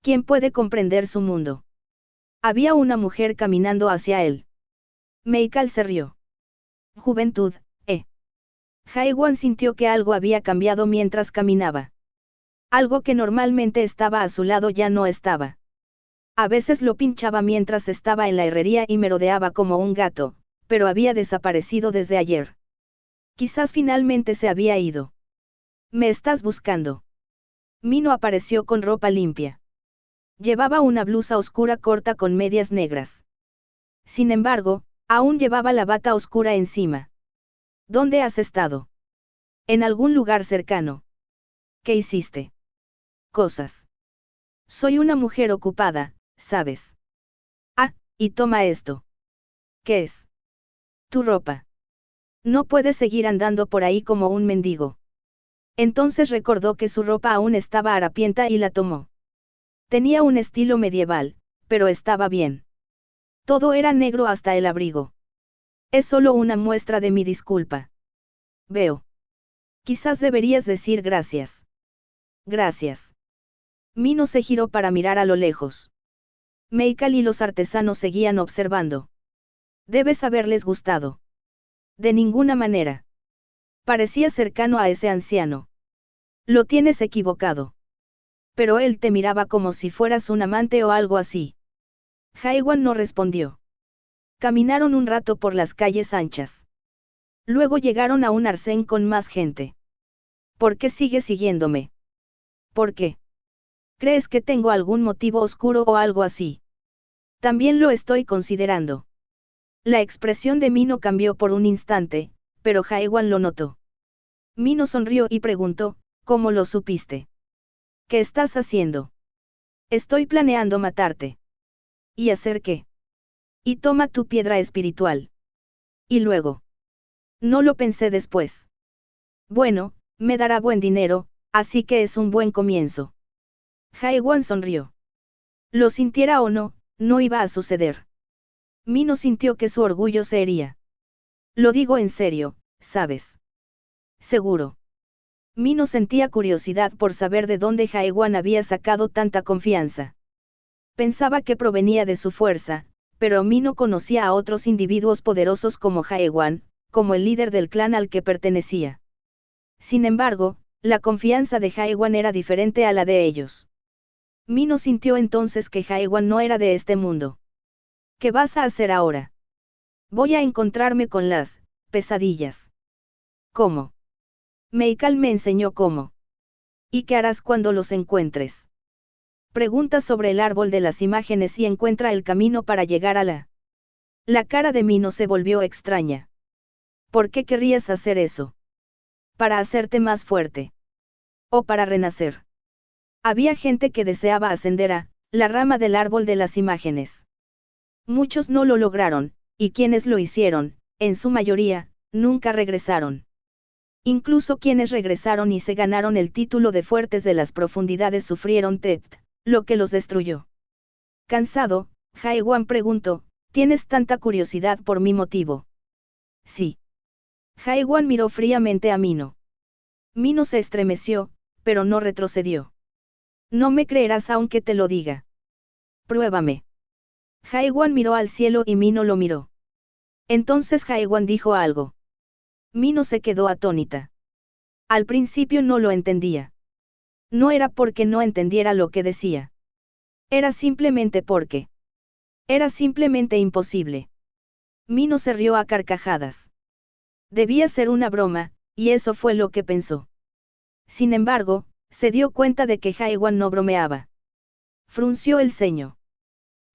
¿Quién puede comprender su mundo? Había una mujer caminando hacia él. Meikal se rió. Juventud, Haiwan sintió que algo había cambiado mientras caminaba. Algo que normalmente estaba a su lado ya no estaba. A veces lo pinchaba mientras estaba en la herrería y merodeaba como un gato, pero había desaparecido desde ayer. Quizás finalmente se había ido. ¿Me estás buscando? Mino apareció con ropa limpia. Llevaba una blusa oscura corta con medias negras. Sin embargo, aún llevaba la bata oscura encima. ¿Dónde has estado? En algún lugar cercano. ¿Qué hiciste? Cosas. Soy una mujer ocupada, ¿sabes? Ah, y toma esto. ¿Qué es? Tu ropa. No puedes seguir andando por ahí como un mendigo. Entonces recordó que su ropa aún estaba harapienta y la tomó. Tenía un estilo medieval, pero estaba bien. Todo era negro hasta el abrigo. Es solo una muestra de mi disculpa. Veo. Quizás deberías decir gracias. Gracias. Mino se giró para mirar a lo lejos. Meikal y los artesanos seguían observando. Debes haberles gustado. De ninguna manera. Parecía cercano a ese anciano. Lo tienes equivocado. Pero él te miraba como si fueras un amante o algo así. Haiwan no respondió. Caminaron un rato por las calles anchas. Luego llegaron a un arcén con más gente. ¿Por qué sigues siguiéndome? ¿Por qué? ¿Crees que tengo algún motivo oscuro o algo así? También lo estoy considerando. La expresión de Mino cambió por un instante, pero Haiwan lo notó. Mino sonrió y preguntó, ¿cómo lo supiste? ¿Qué estás haciendo? Estoy planeando matarte. ¿Y hacer qué? Y toma tu piedra espiritual. Y luego. No lo pensé después. Bueno, me dará buen dinero, así que es un buen comienzo. Haiwan sonrió. Lo sintiera o no, no iba a suceder. Mino sintió que su orgullo se hería. Lo digo en serio, ¿sabes? Seguro. Mino sentía curiosidad por saber de dónde Haiwan había sacado tanta confianza. Pensaba que provenía de su fuerza, pero Mino conocía a otros individuos poderosos como Haiwan, como el líder del clan al que pertenecía. Sin embargo, la confianza de Haiwan era diferente a la de ellos. Mino sintió entonces que Haiwan no era de este mundo. ¿Qué vas a hacer ahora? Voy a encontrarme con las pesadillas. ¿Cómo? Meikal me enseñó cómo. ¿Y qué harás cuando los encuentres? Pregunta sobre el árbol de las imágenes y encuentra el camino para llegar a la. La cara de Mino se volvió extraña. ¿Por qué querrías hacer eso? ¿Para hacerte más fuerte? ¿O para renacer? Había gente que deseaba ascender a la rama del árbol de las imágenes. Muchos no lo lograron, y quienes lo hicieron, en su mayoría, nunca regresaron. Incluso quienes regresaron y se ganaron el título de fuertes de las profundidades sufrieron Tept, lo que los destruyó. Cansado, Haiwan preguntó, ¿tienes tanta curiosidad por mi motivo? Sí. Haiwan miró fríamente a Mino. Mino se estremeció, pero no retrocedió. No me creerás aunque te lo diga. Pruébame. Haiwan miró al cielo y Mino lo miró. Entonces Haiwan dijo algo. Mino se quedó atónita. Al principio no lo entendía. No era porque no entendiera lo que decía. Era simplemente porque. Era simplemente imposible. Mino se rió a carcajadas. Debía ser una broma, y eso fue lo que pensó. Sin embargo, se dio cuenta de que Haiwan no bromeaba. Frunció el ceño.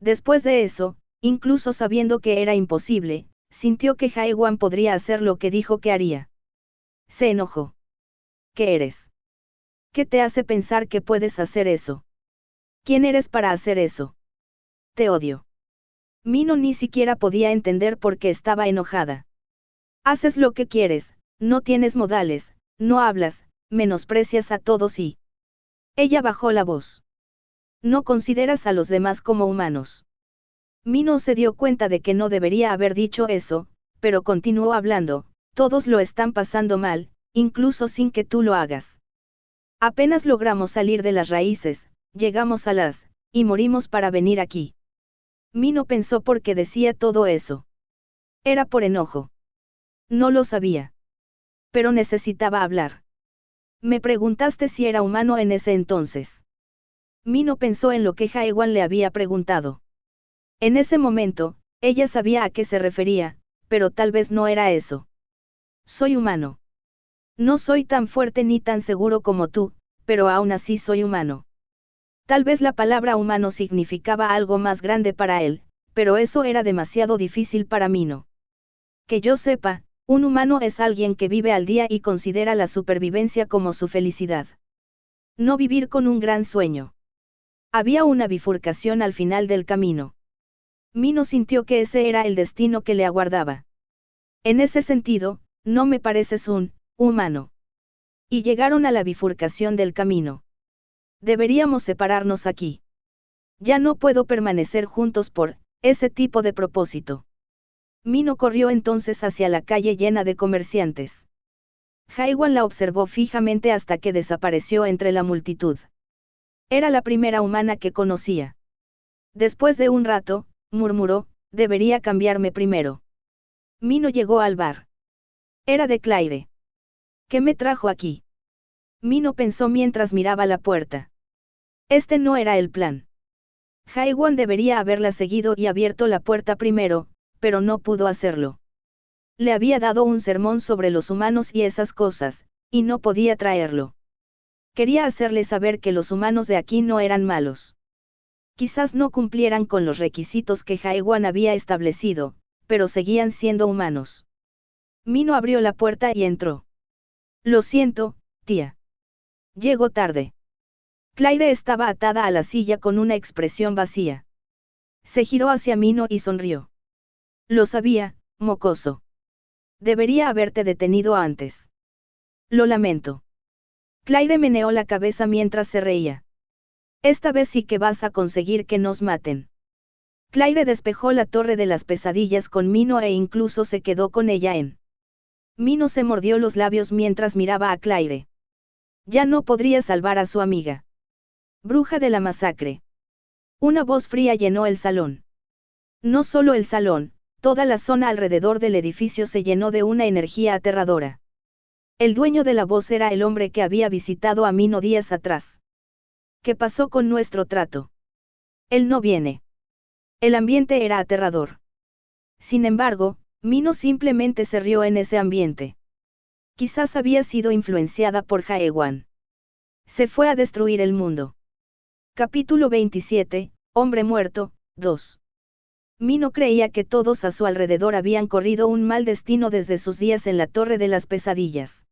Después de eso, incluso sabiendo que era imposible, sintió que Haiwan podría hacer lo que dijo que haría. Se enojó. ¿Qué eres? ¿Qué te hace pensar que puedes hacer eso? ¿Quién eres para hacer eso? Te odio. Mino ni siquiera podía entender por qué estaba enojada. Haces lo que quieres, no tienes modales, no hablas, menosprecias a todos y... Ella bajó la voz. No consideras a los demás como humanos. Mino se dio cuenta de que no debería haber dicho eso, pero continuó hablando, todos lo están pasando mal, incluso sin que tú lo hagas. Apenas logramos salir de las raíces, llegamos a las, y morimos para venir aquí. Mino pensó por qué decía todo eso. Era por enojo. No lo sabía. Pero necesitaba hablar. Me preguntaste si era humano en ese entonces. Mino pensó en lo que Haiwan le había preguntado. En ese momento, ella sabía a qué se refería, pero tal vez no era eso. Soy humano. No soy tan fuerte ni tan seguro como tú, pero aún así soy humano. Tal vez la palabra humano significaba algo más grande para él, pero eso era demasiado difícil para Mino. Que yo sepa, un humano es alguien que vive al día y considera la supervivencia como su felicidad. No vivir con un gran sueño. Había una bifurcación al final del camino. Mino sintió que ese era el destino que le aguardaba. En ese sentido, no me pareces un humano. Y llegaron a la bifurcación del camino. Deberíamos separarnos aquí. Ya no puedo permanecer juntos por ese tipo de propósito. Mino corrió entonces hacia la calle llena de comerciantes. Haiwan la observó fijamente hasta que desapareció entre la multitud. Era la primera humana que conocía. Después de un rato, murmuró, debería cambiarme primero. Mino llegó al bar. Era de Claire. ¿Qué me trajo aquí? Mino pensó mientras miraba la puerta. Este no era el plan. Haiwan debería haberla seguido y abierto la puerta primero, pero no pudo hacerlo. Le había dado un sermón sobre los humanos y esas cosas, y no podía traerlo. Quería hacerle saber que los humanos de aquí no eran malos. Quizás no cumplieran con los requisitos que Haiwan había establecido, pero seguían siendo humanos. Mino abrió la puerta y entró. Lo siento, tía. Llego tarde. Claire estaba atada a la silla con una expresión vacía. Se giró hacia Mino y sonrió. Lo sabía, mocoso. Debería haberte detenido antes. Lo lamento. Claire meneó la cabeza mientras se reía. Esta vez sí que vas a conseguir que nos maten. Claire despejó la torre de las pesadillas con Mino e incluso se quedó con ella en. Mino se mordió los labios mientras miraba a Claire. Ya no podría salvar a su amiga. Bruja de la masacre. Una voz fría llenó el salón. No solo el salón, toda la zona alrededor del edificio se llenó de una energía aterradora. El dueño de la voz era el hombre que había visitado a Mino días atrás. ¿Qué pasó con nuestro trato? Él no viene. El ambiente era aterrador. Sin embargo, Mino simplemente se rió en ese ambiente. Quizás había sido influenciada por Haiwan. Se fue a destruir el mundo. Capítulo 27, Hombre muerto, 2. Mino creía que todos a su alrededor habían corrido un mal destino desde sus días en la Torre de las Pesadillas.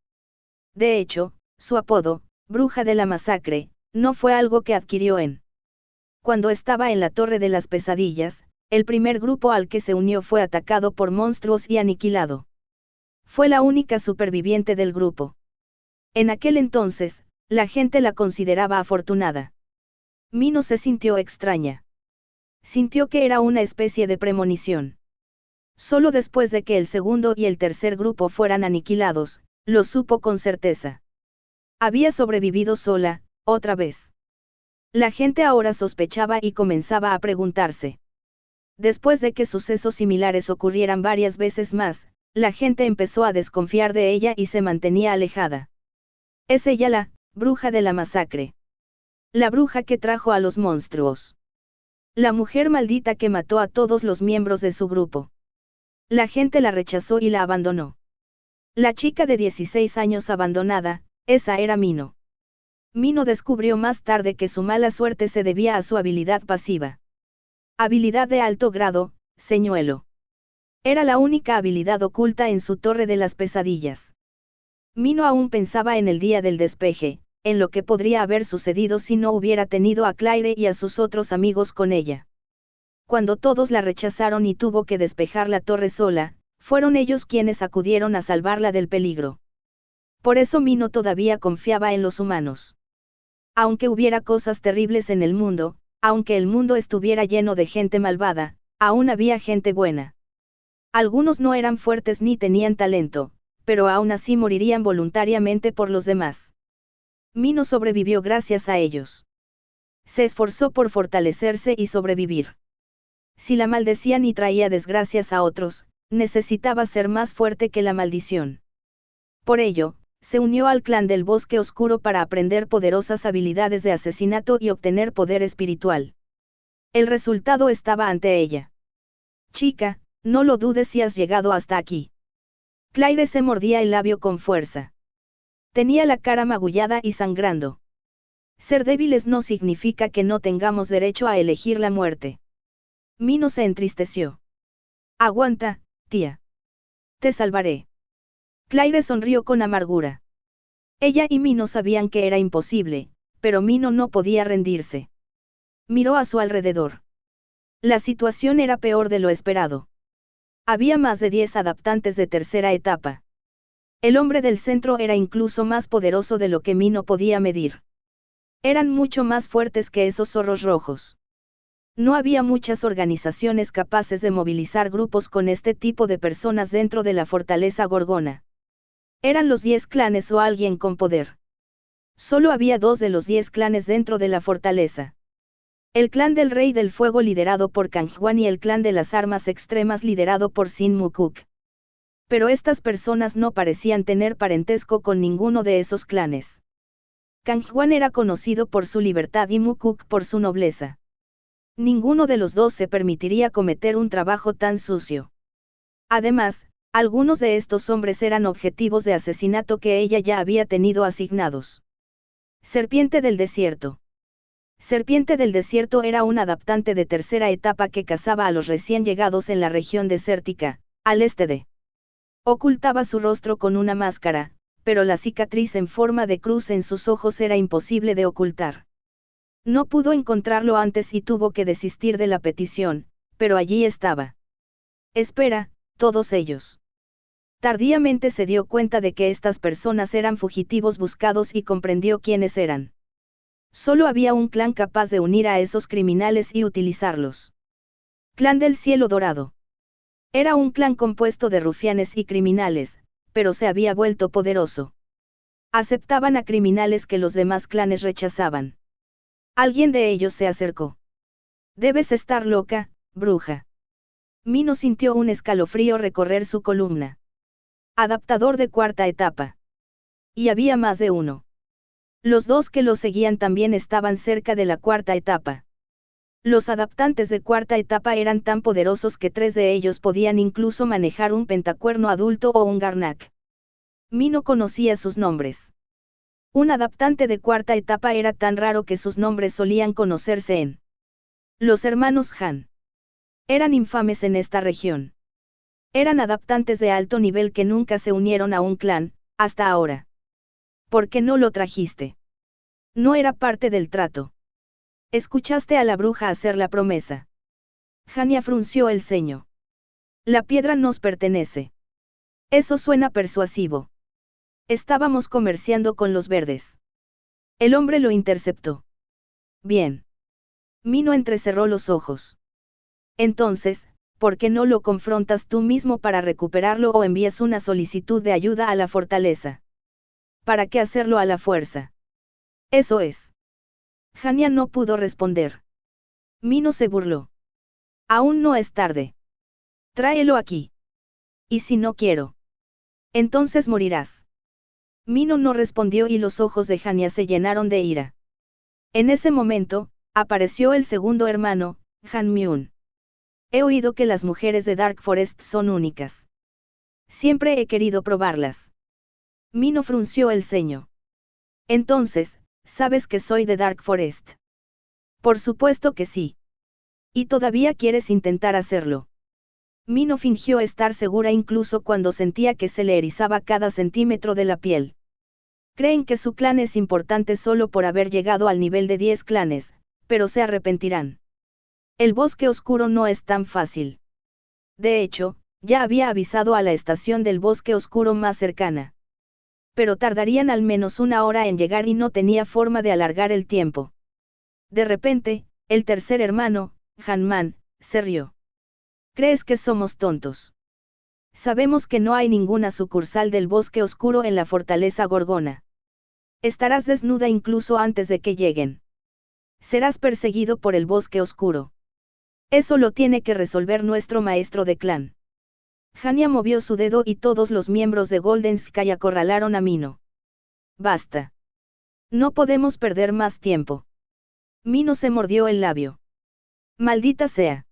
De hecho, su apodo, Bruja de la Masacre, no fue algo que adquirió en. Cuando estaba en la Torre de las Pesadillas, el primer grupo al que se unió fue atacado por monstruos y aniquilado. Fue la única superviviente del grupo. En aquel entonces, la gente la consideraba afortunada. Mino se sintió extraña. Sintió que era una especie de premonición. Solo después de que el segundo y el tercer grupo fueran aniquilados, lo supo con certeza. Había sobrevivido sola, otra vez. La gente ahora sospechaba y comenzaba a preguntarse. Después de que sucesos similares ocurrieran varias veces más, la gente empezó a desconfiar de ella y se mantenía alejada. Es ella la bruja de la masacre. La bruja que trajo a los monstruos. La mujer maldita que mató a todos los miembros de su grupo. La gente la rechazó y la abandonó. La chica de 16 años abandonada, esa era Mino. Mino descubrió más tarde que su mala suerte se debía a su habilidad pasiva. Habilidad de alto grado, señuelo. Era la única habilidad oculta en su Torre de las Pesadillas. Mino aún pensaba en el día del despeje, en lo que podría haber sucedido si no hubiera tenido a Claire y a sus otros amigos con ella. Cuando todos la rechazaron y tuvo que despejar la torre sola, fueron ellos quienes acudieron a salvarla del peligro. Por eso Mino todavía confiaba en los humanos. Aunque hubiera cosas terribles en el mundo, aunque el mundo estuviera lleno de gente malvada, aún había gente buena. Algunos no eran fuertes ni tenían talento, pero aún así morirían voluntariamente por los demás. Mino sobrevivió gracias a ellos. Se esforzó por fortalecerse y sobrevivir. Si la maldecían y traía desgracias a otros, necesitaba ser más fuerte que la maldición. Por ello, se unió al clan del Bosque Oscuro para aprender poderosas habilidades de asesinato y obtener poder espiritual. El resultado estaba ante ella. Chica, no lo dudes si has llegado hasta aquí. Claire se mordía el labio con fuerza. Tenía la cara magullada y sangrando. Ser débiles no significa que no tengamos derecho a elegir la muerte. Mino se entristeció. Aguanta, tía. Te salvaré. Claire sonrió con amargura. Ella y Mino sabían que era imposible, pero Mino no podía rendirse. Miró a su alrededor. La situación era peor de lo esperado. Había más de 10 adaptantes de tercera etapa. El hombre del centro era incluso más poderoso de lo que Mino podía medir. Eran mucho más fuertes que esos zorros rojos. No había muchas organizaciones capaces de movilizar grupos con este tipo de personas dentro de la fortaleza Gorgona. Eran los 10 clanes o alguien con poder. Solo había 2 de los 10 clanes dentro de la fortaleza. El clan del Rey del Fuego liderado por Kang Juan y el clan de las Armas Extremas liderado por Sin Mukuk. Pero estas personas no parecían tener parentesco con ninguno de esos clanes. Kang Juan era conocido por su libertad y Mukuk por su nobleza. Ninguno de los dos se permitiría cometer un trabajo tan sucio. Además, algunos de estos hombres eran objetivos de asesinato que ella ya había tenido asignados. Serpiente del Desierto. Serpiente del Desierto era un adaptante de tercera etapa que cazaba a los recién llegados en la región desértica, al este de. Ocultaba su rostro con una máscara, pero la cicatriz en forma de cruz en sus ojos era imposible de ocultar. No pudo encontrarlo antes y tuvo que desistir de la petición, pero allí estaba. Espera, todos ellos. Tardíamente se dio cuenta de que estas personas eran fugitivos buscados y comprendió quiénes eran. Solo había un clan capaz de unir a esos criminales y utilizarlos. Clan del Cielo Dorado. Era un clan compuesto de rufianes y criminales, pero se había vuelto poderoso. Aceptaban a criminales que los demás clanes rechazaban. Alguien de ellos se acercó. Debes estar loca, bruja. Mino sintió un escalofrío recorrer su columna. Adaptador de cuarta etapa. Y había más de uno. Los 2 que lo seguían también estaban cerca de la cuarta etapa. Los adaptantes de cuarta etapa eran tan poderosos que 3 de ellos podían incluso manejar un pentacuerno adulto o un garnak. Mino conocía sus nombres. Un adaptante de cuarta etapa era tan raro que sus nombres solían conocerse en. Los hermanos Han. Eran infames en esta región. Eran adaptantes de alto nivel que nunca se unieron a un clan, hasta ahora. ¿Por qué no lo trajiste? No era parte del trato. Escuchaste a la bruja hacer la promesa. Hania frunció el ceño. La piedra nos pertenece. Eso suena persuasivo. Estábamos comerciando con los verdes. El hombre lo interceptó. Bien. Mino entrecerró los ojos. Entonces, ¿por qué no lo confrontas tú mismo para recuperarlo o envías una solicitud de ayuda a la fortaleza? ¿Para qué hacerlo a la fuerza? Eso es. Hania no pudo responder. Mino se burló. Aún no es tarde. Tráelo aquí. ¿Y si no quiero? Entonces morirás. Mino no respondió y los ojos de Hania se llenaron de ira. En ese momento, apareció el segundo hermano, Han Myun. He oído que las mujeres de Dark Forest son únicas. Siempre he querido probarlas. Mino frunció el ceño. Entonces, ¿sabes que soy de Dark Forest? Por supuesto que sí. ¿Y todavía quieres intentar hacerlo? Mino fingió estar segura incluso cuando sentía que se le erizaba cada centímetro de la piel. Creen que su clan es importante solo por haber llegado al nivel de 10 clanes, pero se arrepentirán. El bosque oscuro no es tan fácil. De hecho, ya había avisado a la estación del bosque oscuro más cercana. Pero tardarían al menos 1 hora en llegar y no tenía forma de alargar el tiempo. De repente, el tercer hermano, Hanman, se rió. ¿Crees que somos tontos? Sabemos que no hay ninguna sucursal del bosque oscuro en la fortaleza Gorgona. Estarás desnuda incluso antes de que lleguen. Serás perseguido por el bosque oscuro. Eso lo tiene que resolver nuestro maestro de clan. Hania movió su dedo y todos los miembros de Golden Sky acorralaron a Mino. Basta. No podemos perder más tiempo. Mino se mordió el labio. Maldita sea.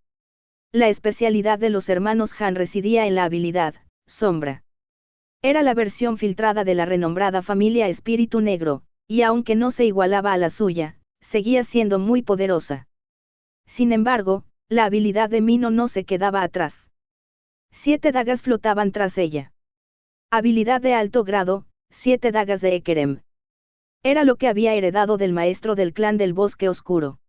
La especialidad de los hermanos Han residía en la habilidad, sombra. Era la versión filtrada de la renombrada familia Espíritu Negro, y aunque no se igualaba a la suya, seguía siendo muy poderosa. Sin embargo, la habilidad de Mino no se quedaba atrás. 7 dagas flotaban tras ella. Habilidad de alto grado, 7 dagas de Ekerem. Era lo que había heredado del maestro del clan del bosque oscuro.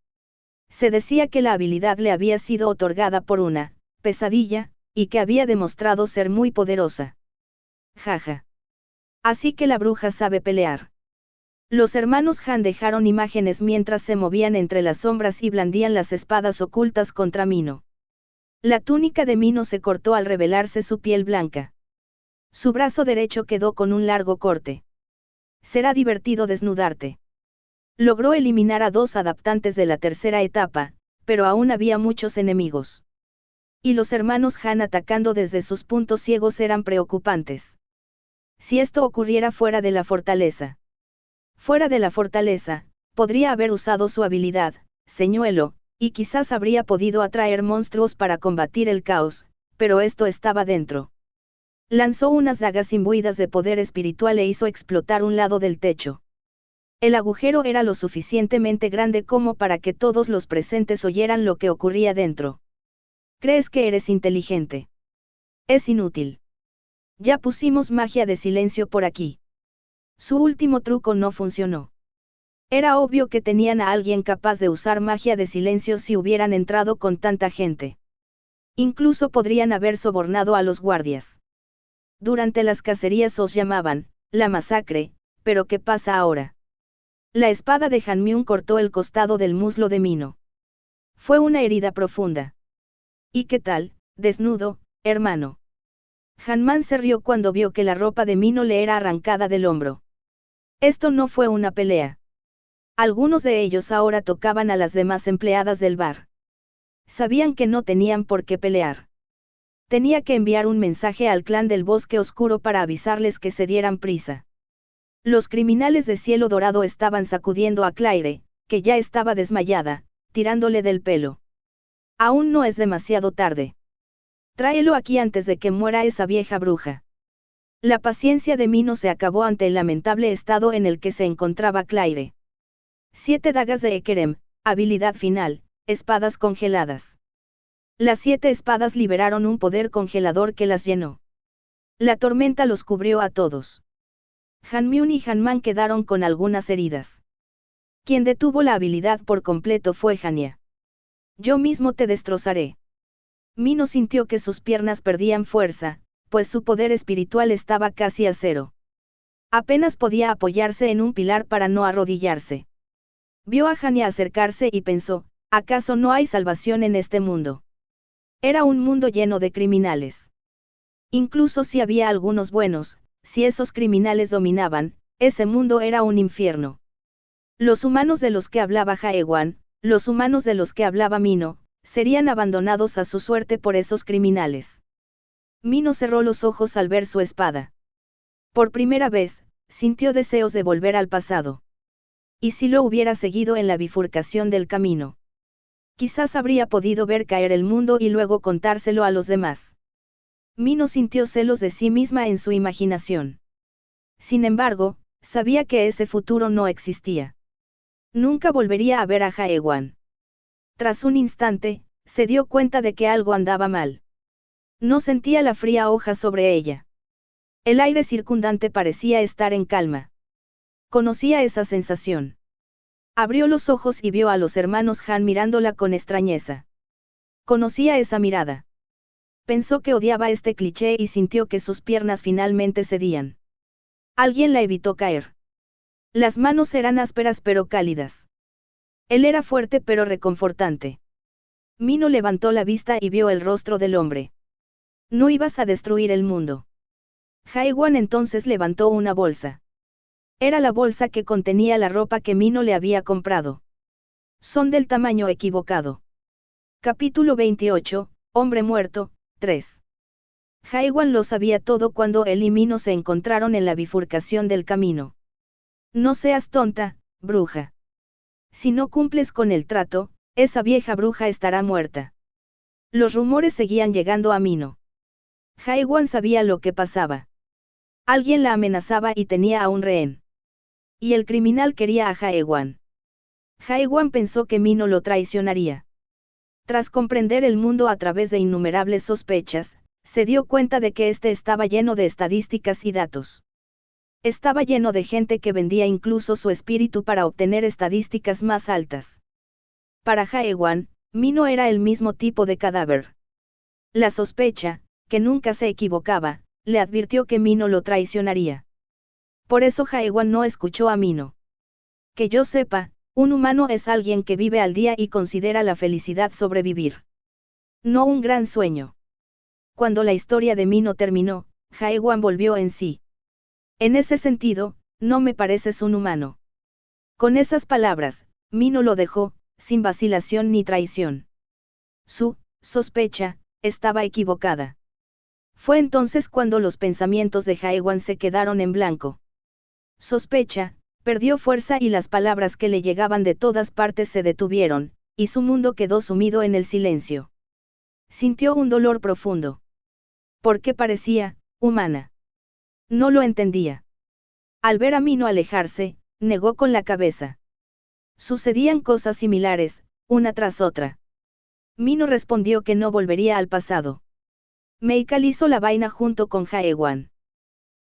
Se decía que la habilidad le había sido otorgada por una pesadilla, y que había demostrado ser muy poderosa. Jaja. Así que la bruja sabe pelear. Los hermanos Han dejaron imágenes mientras se movían entre las sombras y blandían las espadas ocultas contra Mino. La túnica de Mino se cortó al revelarse su piel blanca. Su brazo derecho quedó con un largo corte. Será divertido desnudarte. Logró eliminar a 2 adaptantes de la tercera etapa, pero aún había muchos enemigos. Y los hermanos Han atacando desde sus puntos ciegos eran preocupantes. Si esto ocurriera fuera de la fortaleza. Fuera de la fortaleza, podría haber usado su habilidad, señuelo, y quizás habría podido atraer monstruos para combatir el caos, pero esto estaba dentro. Lanzó unas dagas imbuidas de poder espiritual e hizo explotar un lado del techo. El agujero era lo suficientemente grande como para que todos los presentes oyeran lo que ocurría dentro. ¿Crees que eres inteligente? Es inútil. Ya pusimos magia de silencio por aquí. Su último truco no funcionó. Era obvio que tenían a alguien capaz de usar magia de silencio si hubieran entrado con tanta gente. Incluso podrían haber sobornado a los guardias. Durante las cacerías os llamaban la masacre, pero ¿qué pasa ahora? La espada de Hanmyun cortó el costado del muslo de Mino. Fue una herida profunda. ¿Y qué tal, desnudo, hermano? Hanman se rió cuando vio que la ropa de Mino le era arrancada del hombro. Esto no fue una pelea. Algunos de ellos ahora tocaban a las demás empleadas del bar. Sabían que no tenían por qué pelear. Tenía que enviar un mensaje al clan del Bosque Oscuro para avisarles que se dieran prisa. Los criminales de Cielo Dorado estaban sacudiendo a Claire, que ya estaba desmayada, tirándole del pelo. Aún no es demasiado tarde. Tráelo aquí antes de que muera esa vieja bruja. La paciencia de Mino se acabó ante el lamentable estado en el que se encontraba Claire. 7 dagas de Ekerem, habilidad final, espadas congeladas. Las 7 espadas liberaron un poder congelador que las llenó. La tormenta los cubrió a todos. Hanmyun y Hanman quedaron con algunas heridas. Quien detuvo la habilidad por completo fue Hanya. Yo mismo te destrozaré. Mino sintió que sus piernas perdían fuerza, pues su poder espiritual estaba casi a cero. Apenas podía apoyarse en un pilar para no arrodillarse. Vio a Hanya acercarse y pensó, ¿acaso no hay salvación en este mundo? Era un mundo lleno de criminales. Incluso si había algunos buenos, si esos criminales dominaban, ese mundo era un infierno. Los humanos de los que hablaba Haewan, los humanos de los que hablaba Mino, serían abandonados a su suerte por esos criminales. Mino cerró los ojos al ver su espada. Por primera vez, sintió deseos de volver al pasado. ¿Y si lo hubiera seguido en la bifurcación del camino? Quizás habría podido ver caer el mundo y luego contárselo a los demás. Mino sintió celos de sí misma en su imaginación. Sin embargo, sabía que ese futuro no existía. Nunca volvería a ver a Haewan. Tras un instante, se dio cuenta de que algo andaba mal. No sentía la fría hoja sobre ella. El aire circundante parecía estar en calma. Conocía esa sensación. Abrió los ojos y vio a los hermanos Han mirándola con extrañeza. Conocía esa mirada. Pensó que odiaba este cliché y sintió que sus piernas finalmente cedían. Alguien la evitó caer. Las manos eran ásperas pero cálidas. Él era fuerte pero reconfortante. Mino levantó la vista y vio el rostro del hombre. No ibas a destruir el mundo. Haewan entonces levantó una bolsa. Era la bolsa que contenía la ropa que Mino le había comprado. Son del tamaño equivocado. Capítulo 28, Hombre muerto, 3. Haewan lo sabía todo cuando él y Mino se encontraron en la bifurcación del camino. No seas tonta, bruja. Si no cumples con el trato, esa vieja bruja estará muerta. Los rumores seguían llegando a Mino. Haewan sabía lo que pasaba. Alguien la amenazaba y tenía a un rehén. Y el criminal quería a Haewan. Haewan pensó que Mino lo traicionaría. Tras comprender el mundo a través de innumerables sospechas, se dio cuenta de que este estaba lleno de estadísticas y datos. Estaba lleno de gente que vendía incluso su espíritu para obtener estadísticas más altas. Para Haewan, Mino era el mismo tipo de cadáver. La sospecha, que nunca se equivocaba, le advirtió que Mino lo traicionaría. Por eso Haewan no escuchó a Mino. Que yo sepa, un humano es alguien que vive al día y considera la felicidad sobrevivir. No un gran sueño. Cuando la historia de Mino terminó, Haewan volvió en sí. En ese sentido, no me pareces un humano. Con esas palabras, Mino lo dejó, sin vacilación ni traición. Su sospecha estaba equivocada. Fue entonces cuando los pensamientos de Haewan se quedaron en blanco. Sospecha, perdió fuerza y las palabras que le llegaban de todas partes se detuvieron, y su mundo quedó sumido en el silencio. Sintió un dolor profundo. Porque parecía humana. No lo entendía. Al ver a Mino alejarse, negó con la cabeza. Sucedían cosas similares, una tras otra. Mino respondió que no volvería al pasado. Meikal hizo la vaina junto con Haewan.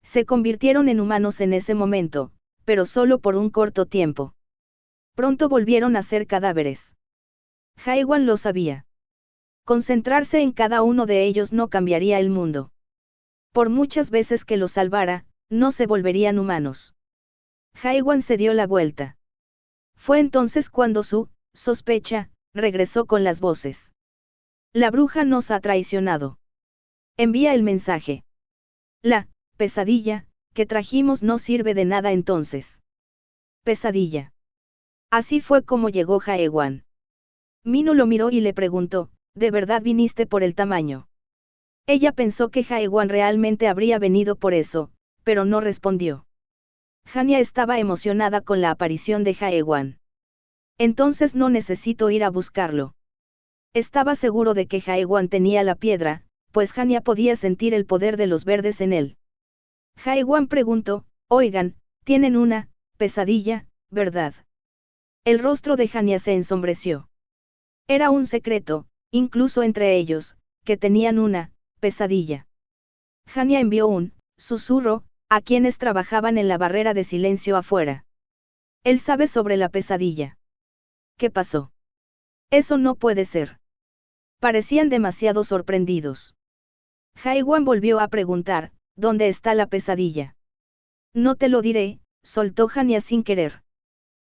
Se convirtieron en humanos en ese momento, pero solo por un corto tiempo. Pronto volvieron a ser cadáveres. Haewan lo sabía. Concentrarse en cada uno de ellos no cambiaría el mundo. Por muchas veces que los salvara, no se volverían humanos. Haewan se dio la vuelta. Fue entonces cuando su sospecha regresó con las voces. La bruja nos ha traicionado. Envía el mensaje. La pesadilla que trajimos no sirve de nada entonces. Pesadilla. Así fue como llegó Haewan. Mino lo miró y le preguntó, ¿de verdad viniste por el tamaño? Ella pensó que Haewan realmente habría venido por eso, pero no respondió. Hania estaba emocionada con la aparición de Haewan. Entonces no necesito ir a buscarlo. Estaba seguro de que Haewan tenía la piedra, pues Hania podía sentir el poder de los verdes en él. Haewan preguntó, oigan, tienen una pesadilla, ¿verdad? El rostro de Hania se ensombreció. Era un secreto, incluso entre ellos, que tenían una pesadilla. Hania envió un susurro a quienes trabajaban en la barrera de silencio afuera. Él sabe sobre la pesadilla. ¿Qué pasó? Eso no puede ser. Parecían demasiado sorprendidos. Haewan volvió a preguntar, ¿dónde está la pesadilla? No te lo diré, soltó Hania sin querer.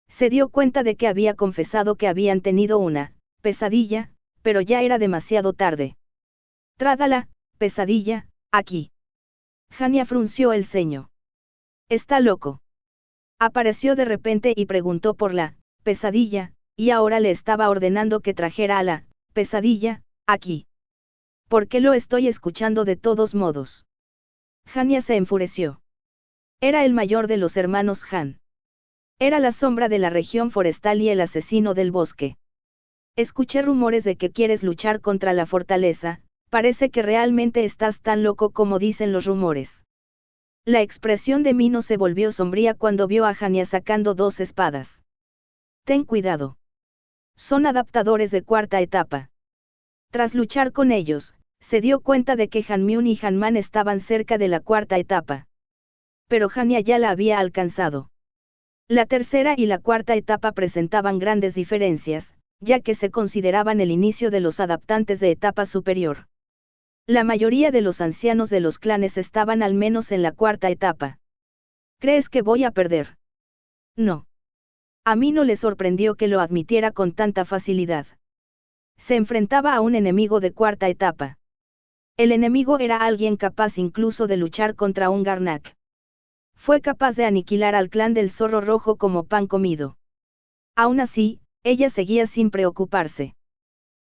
Se dio cuenta de que había confesado que habían tenido una pesadilla, pero ya era demasiado tarde. Trádala, pesadilla, aquí. Hania frunció el ceño. Está loco. Apareció de repente y preguntó por la pesadilla, y ahora le estaba ordenando que trajera a la pesadilla aquí. ¿Por qué lo estoy escuchando de todos modos? Hania se enfureció. Era el mayor de los hermanos Han. Era la sombra de la región forestal y el asesino del bosque. Escuché rumores de que quieres luchar contra la fortaleza, parece que realmente estás tan loco como dicen los rumores. La expresión de Mino se volvió sombría cuando vio a Hania sacando dos espadas. Ten cuidado. Son adaptadores de cuarta etapa. Tras luchar con ellos, se dio cuenta de que Hanmyun y Hanman estaban cerca de la cuarta etapa. Pero Hania ya la había alcanzado. La tercera y la cuarta etapa presentaban grandes diferencias, ya que se consideraban el inicio de los adaptantes de etapa superior. La mayoría de los ancianos de los clanes estaban al menos en la cuarta etapa. ¿Crees que voy a perder? No. A mí no le sorprendió que lo admitiera con tanta facilidad. Se enfrentaba a un enemigo de cuarta etapa. El enemigo era alguien capaz incluso de luchar contra un Garnak. Fue capaz de aniquilar al clan del Zorro Rojo como pan comido. Aún así, ella seguía sin preocuparse.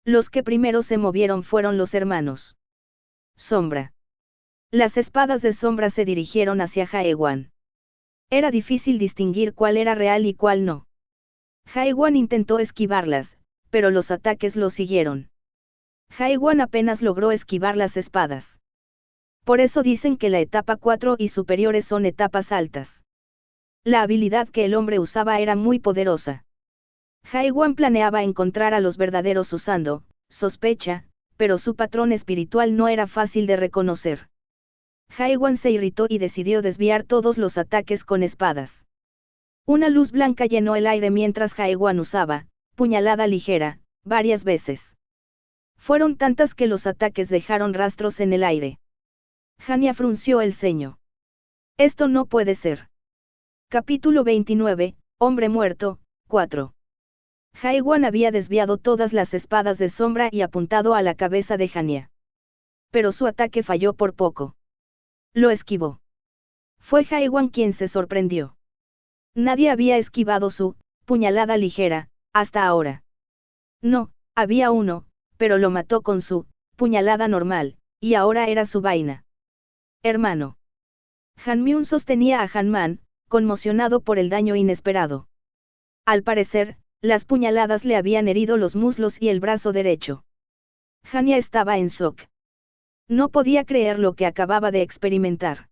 Los que primero se movieron fueron los hermanos Sombra. Las espadas de Sombra se dirigieron hacia Haewan. Era difícil distinguir cuál era real y cuál no. Haewan intentó esquivarlas, pero los ataques lo siguieron. Haewan apenas logró esquivar las espadas. Por eso dicen que la etapa 4 y superiores son etapas altas. La habilidad que el hombre usaba era muy poderosa. Haewan planeaba encontrar a los verdaderos usando sospecha, pero su patrón espiritual no era fácil de reconocer. Haewan se irritó y decidió desviar todos los ataques con espadas. Una luz blanca llenó el aire mientras Haewan usaba puñalada ligera, varias veces. Fueron tantas que los ataques dejaron rastros en el aire. Hania frunció el ceño. Esto no puede ser. Capítulo 29, Hombre muerto, 4. Haewan había desviado todas las espadas de sombra y apuntado a la cabeza de Hania. Pero su ataque falló por poco. Lo esquivó. Fue Haewan quien se sorprendió. Nadie había esquivado su puñalada ligera, hasta ahora. No, había uno, pero lo mató con su puñalada normal, y ahora era su vaina. Hermano. Hanmyun sostenía a Hanman, conmocionado por el daño inesperado. Al parecer, las puñaladas le habían herido los muslos y el brazo derecho. Hania estaba en shock. No podía creer lo que acababa de experimentar.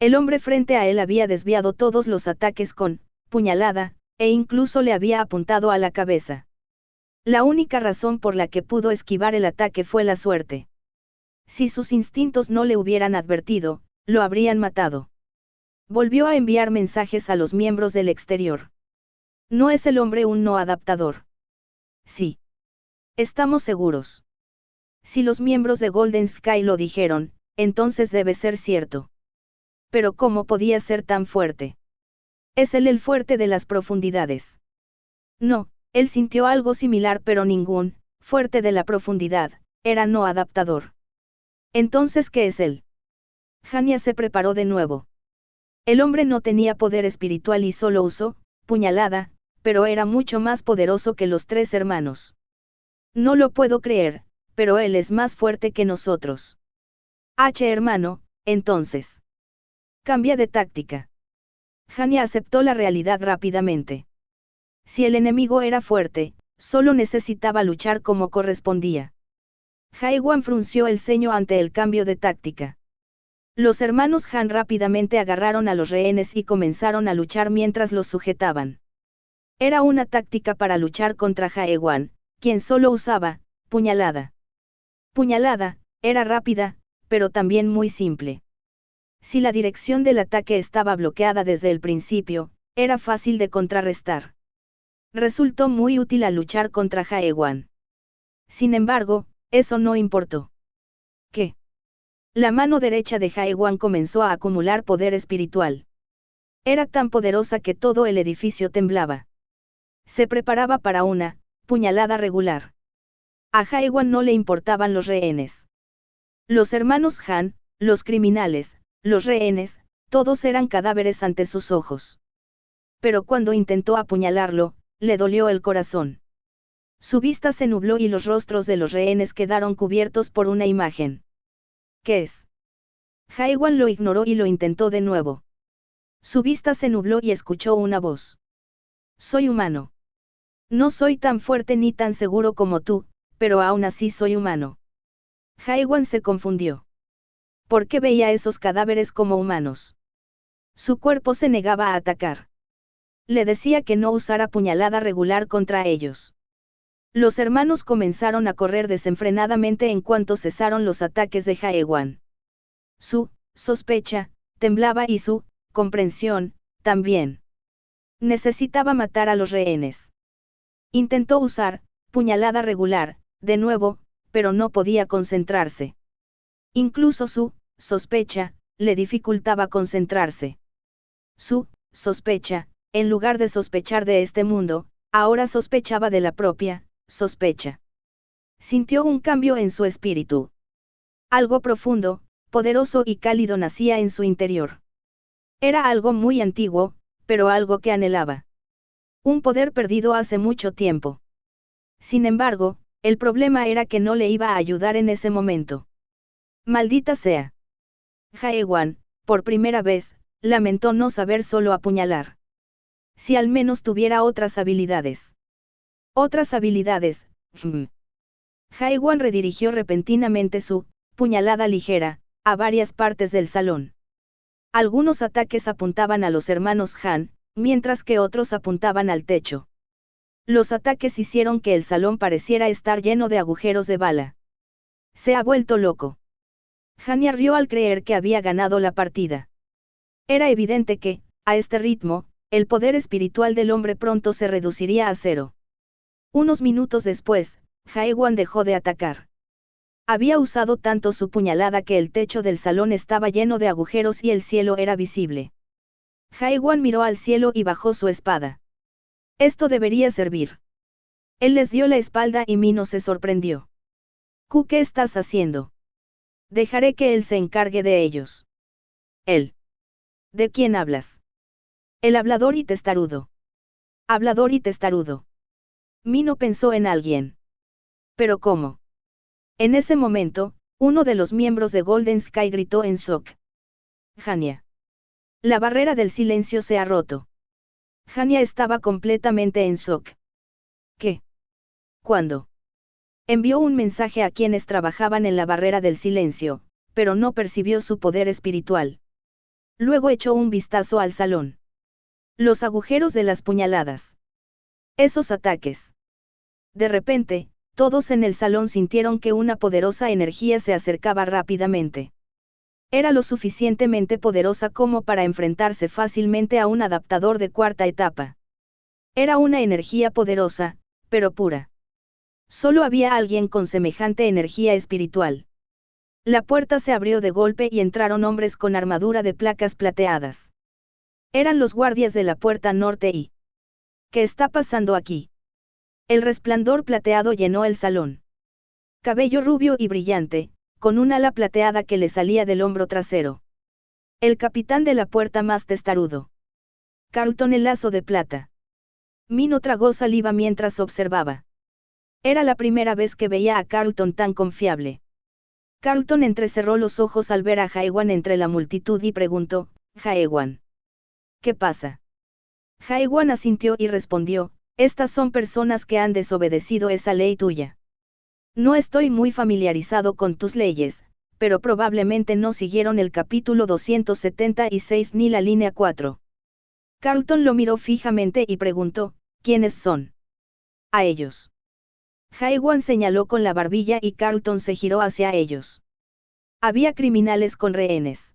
El hombre frente a él había desviado todos los ataques con puñalada, e incluso le había apuntado a la cabeza. La única razón por la que pudo esquivar el ataque fue la suerte. Si sus instintos no le hubieran advertido, lo habrían matado. Volvió a enviar mensajes a los miembros del exterior. ¿No es el hombre un no adaptador? Sí. Estamos seguros. Si los miembros de Golden Sky lo dijeron, entonces debe ser cierto. Pero ¿cómo podía ser tan fuerte? ¿Es él el fuerte de las profundidades? No, él sintió algo similar pero ningún fuerte de la profundidad era no adaptador. Entonces, ¿qué es él? Hania se preparó de nuevo. El hombre no tenía poder espiritual y solo usó puñalada, pero era mucho más poderoso que los tres hermanos. No lo puedo creer, pero él es más fuerte que nosotros. Hermano, entonces. Cambia de táctica. Hania aceptó la realidad rápidamente. Si el enemigo era fuerte, solo necesitaba luchar como correspondía. Haewan frunció el ceño ante el cambio de táctica. Los hermanos Han rápidamente agarraron a los rehenes y comenzaron a luchar mientras los sujetaban. Era una táctica para luchar contra Haewan, quien solo usaba puñalada. Puñalada, era rápida, pero también muy simple. Si la dirección del ataque estaba bloqueada desde el principio, era fácil de contrarrestar. Resultó muy útil al luchar contra Haewan. Sin embargo, eso no importó. ¿Qué? La mano derecha de Haewan comenzó a acumular poder espiritual. Era tan poderosa que todo el edificio temblaba. Se preparaba para una puñalada regular. A Haewan no le importaban los rehenes. Los hermanos Han, los criminales, los rehenes, todos eran cadáveres ante sus ojos. Pero cuando intentó apuñalarlo, le dolió el corazón. Su vista se nubló y los rostros de los rehenes quedaron cubiertos por una imagen. ¿Qué es? Haewan lo ignoró y lo intentó de nuevo. Su vista se nubló y escuchó una voz. Soy humano. No soy tan fuerte ni tan seguro como tú, pero aún así soy humano. Haewan se confundió. ¿Por qué veía esos cadáveres como humanos? Su cuerpo se negaba a atacar. Le decía que no usara puñalada regular contra ellos. Los hermanos comenzaron a correr desenfrenadamente en cuanto cesaron los ataques de Haewan. Su sospecha temblaba y su comprensión también. Necesitaba matar a los rehenes. Intentó usar puñalada regular, de nuevo, pero no podía concentrarse. Incluso su sospecha le dificultaba concentrarse. Su sospecha, en lugar de sospechar de este mundo, ahora sospechaba de la propia sospecha. Sintió un cambio en su espíritu. Algo profundo, poderoso y cálido nacía en su interior. Era algo muy antiguo, pero algo que anhelaba. Un poder perdido hace mucho tiempo. Sin embargo, el problema era que no le iba a ayudar en ese momento. Maldita sea. Haewan, por primera vez, lamentó no saber solo apuñalar. Si al menos tuviera otras habilidades. Otras habilidades. Haewan redirigió repentinamente su puñalada ligera a varias partes del salón. Algunos ataques apuntaban a los hermanos Han, mientras que otros apuntaban al techo. Los ataques hicieron que el salón pareciera estar lleno de agujeros de bala. Se ha vuelto loco. Hania rió al creer que había ganado la partida. Era evidente que, a este ritmo, el poder espiritual del hombre pronto se reduciría a cero. Unos minutos después, Jaewan dejó de atacar. Había usado tanto su puñalada que el techo del salón estaba lleno de agujeros y el cielo era visible. Jaewan miró al cielo y bajó su espada. Esto debería servir. Él les dio la espalda y Mino se sorprendió. ¿Qué estás haciendo? Dejaré que él se encargue de ellos. Él. ¿De quién hablas? El hablador y testarudo. Hablador y testarudo. Mino pensó en alguien. ¿Pero cómo? En ese momento, uno de los miembros de Golden Sky gritó en shock. Hania. La barrera del silencio se ha roto. Hania estaba completamente en shock. ¿Qué? ¿Cuándo? Envió un mensaje a quienes trabajaban en la barrera del silencio, pero no percibió su poder espiritual. Luego echó un vistazo al salón. Los agujeros de las puñaladas. Esos ataques. De repente, todos en el salón sintieron que una poderosa energía se acercaba rápidamente. Era lo suficientemente poderosa como para enfrentarse fácilmente a un adaptador de cuarta etapa. Era una energía poderosa, pero pura. Solo había alguien con semejante energía espiritual. La puerta se abrió de golpe y entraron hombres con armadura de placas plateadas. Eran los guardias de la puerta norte y... ¿Qué está pasando aquí? El resplandor plateado llenó el salón. Cabello rubio y brillante, con un ala plateada que le salía del hombro trasero. El capitán de la puerta más testarudo. Carlton el lazo de plata. Mino tragó saliva mientras observaba. Era la primera vez que veía a Carlton tan confiable. Carlton entrecerró los ojos al ver a Jaewan entre la multitud y preguntó, Jaewan. ¿Qué pasa? Jaewan asintió y respondió, estas son personas que han desobedecido esa ley tuya. No estoy muy familiarizado con tus leyes, pero probablemente no siguieron el capítulo 276 ni la línea 4. Carlton lo miró fijamente y preguntó, ¿quiénes son? A ellos. Jaewan señaló con la barbilla y Carlton se giró hacia ellos. Había criminales con rehenes.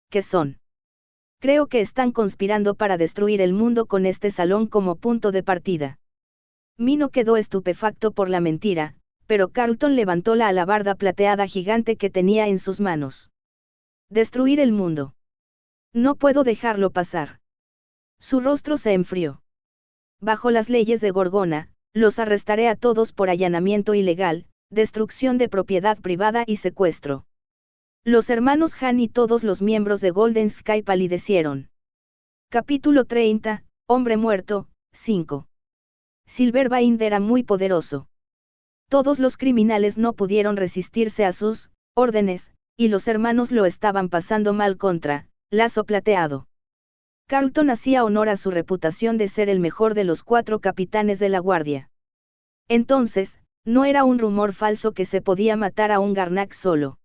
¿Qué son? Creo que están conspirando para destruir el mundo con este salón como punto de partida. Mino quedó estupefacto por la mentira, pero Carlton levantó la alabarda plateada gigante que tenía en sus manos. Destruir el mundo. No puedo dejarlo pasar. Su rostro se enfrió. Bajo las leyes de Gorgona, los arrestaré a todos por allanamiento ilegal, destrucción de propiedad privada y secuestro. Los hermanos Han y todos los miembros de Golden Sky palidecieron. Capítulo 30, Hombre muerto, 5. Silverbind era muy poderoso. Todos los criminales no pudieron resistirse a sus órdenes, y los hermanos lo estaban pasando mal contra Lazo Plateado. Carlton hacía honor a su reputación de ser el mejor de los 4 capitanes de la guardia. Entonces, no era un rumor falso que se podía matar a un Garnak solo.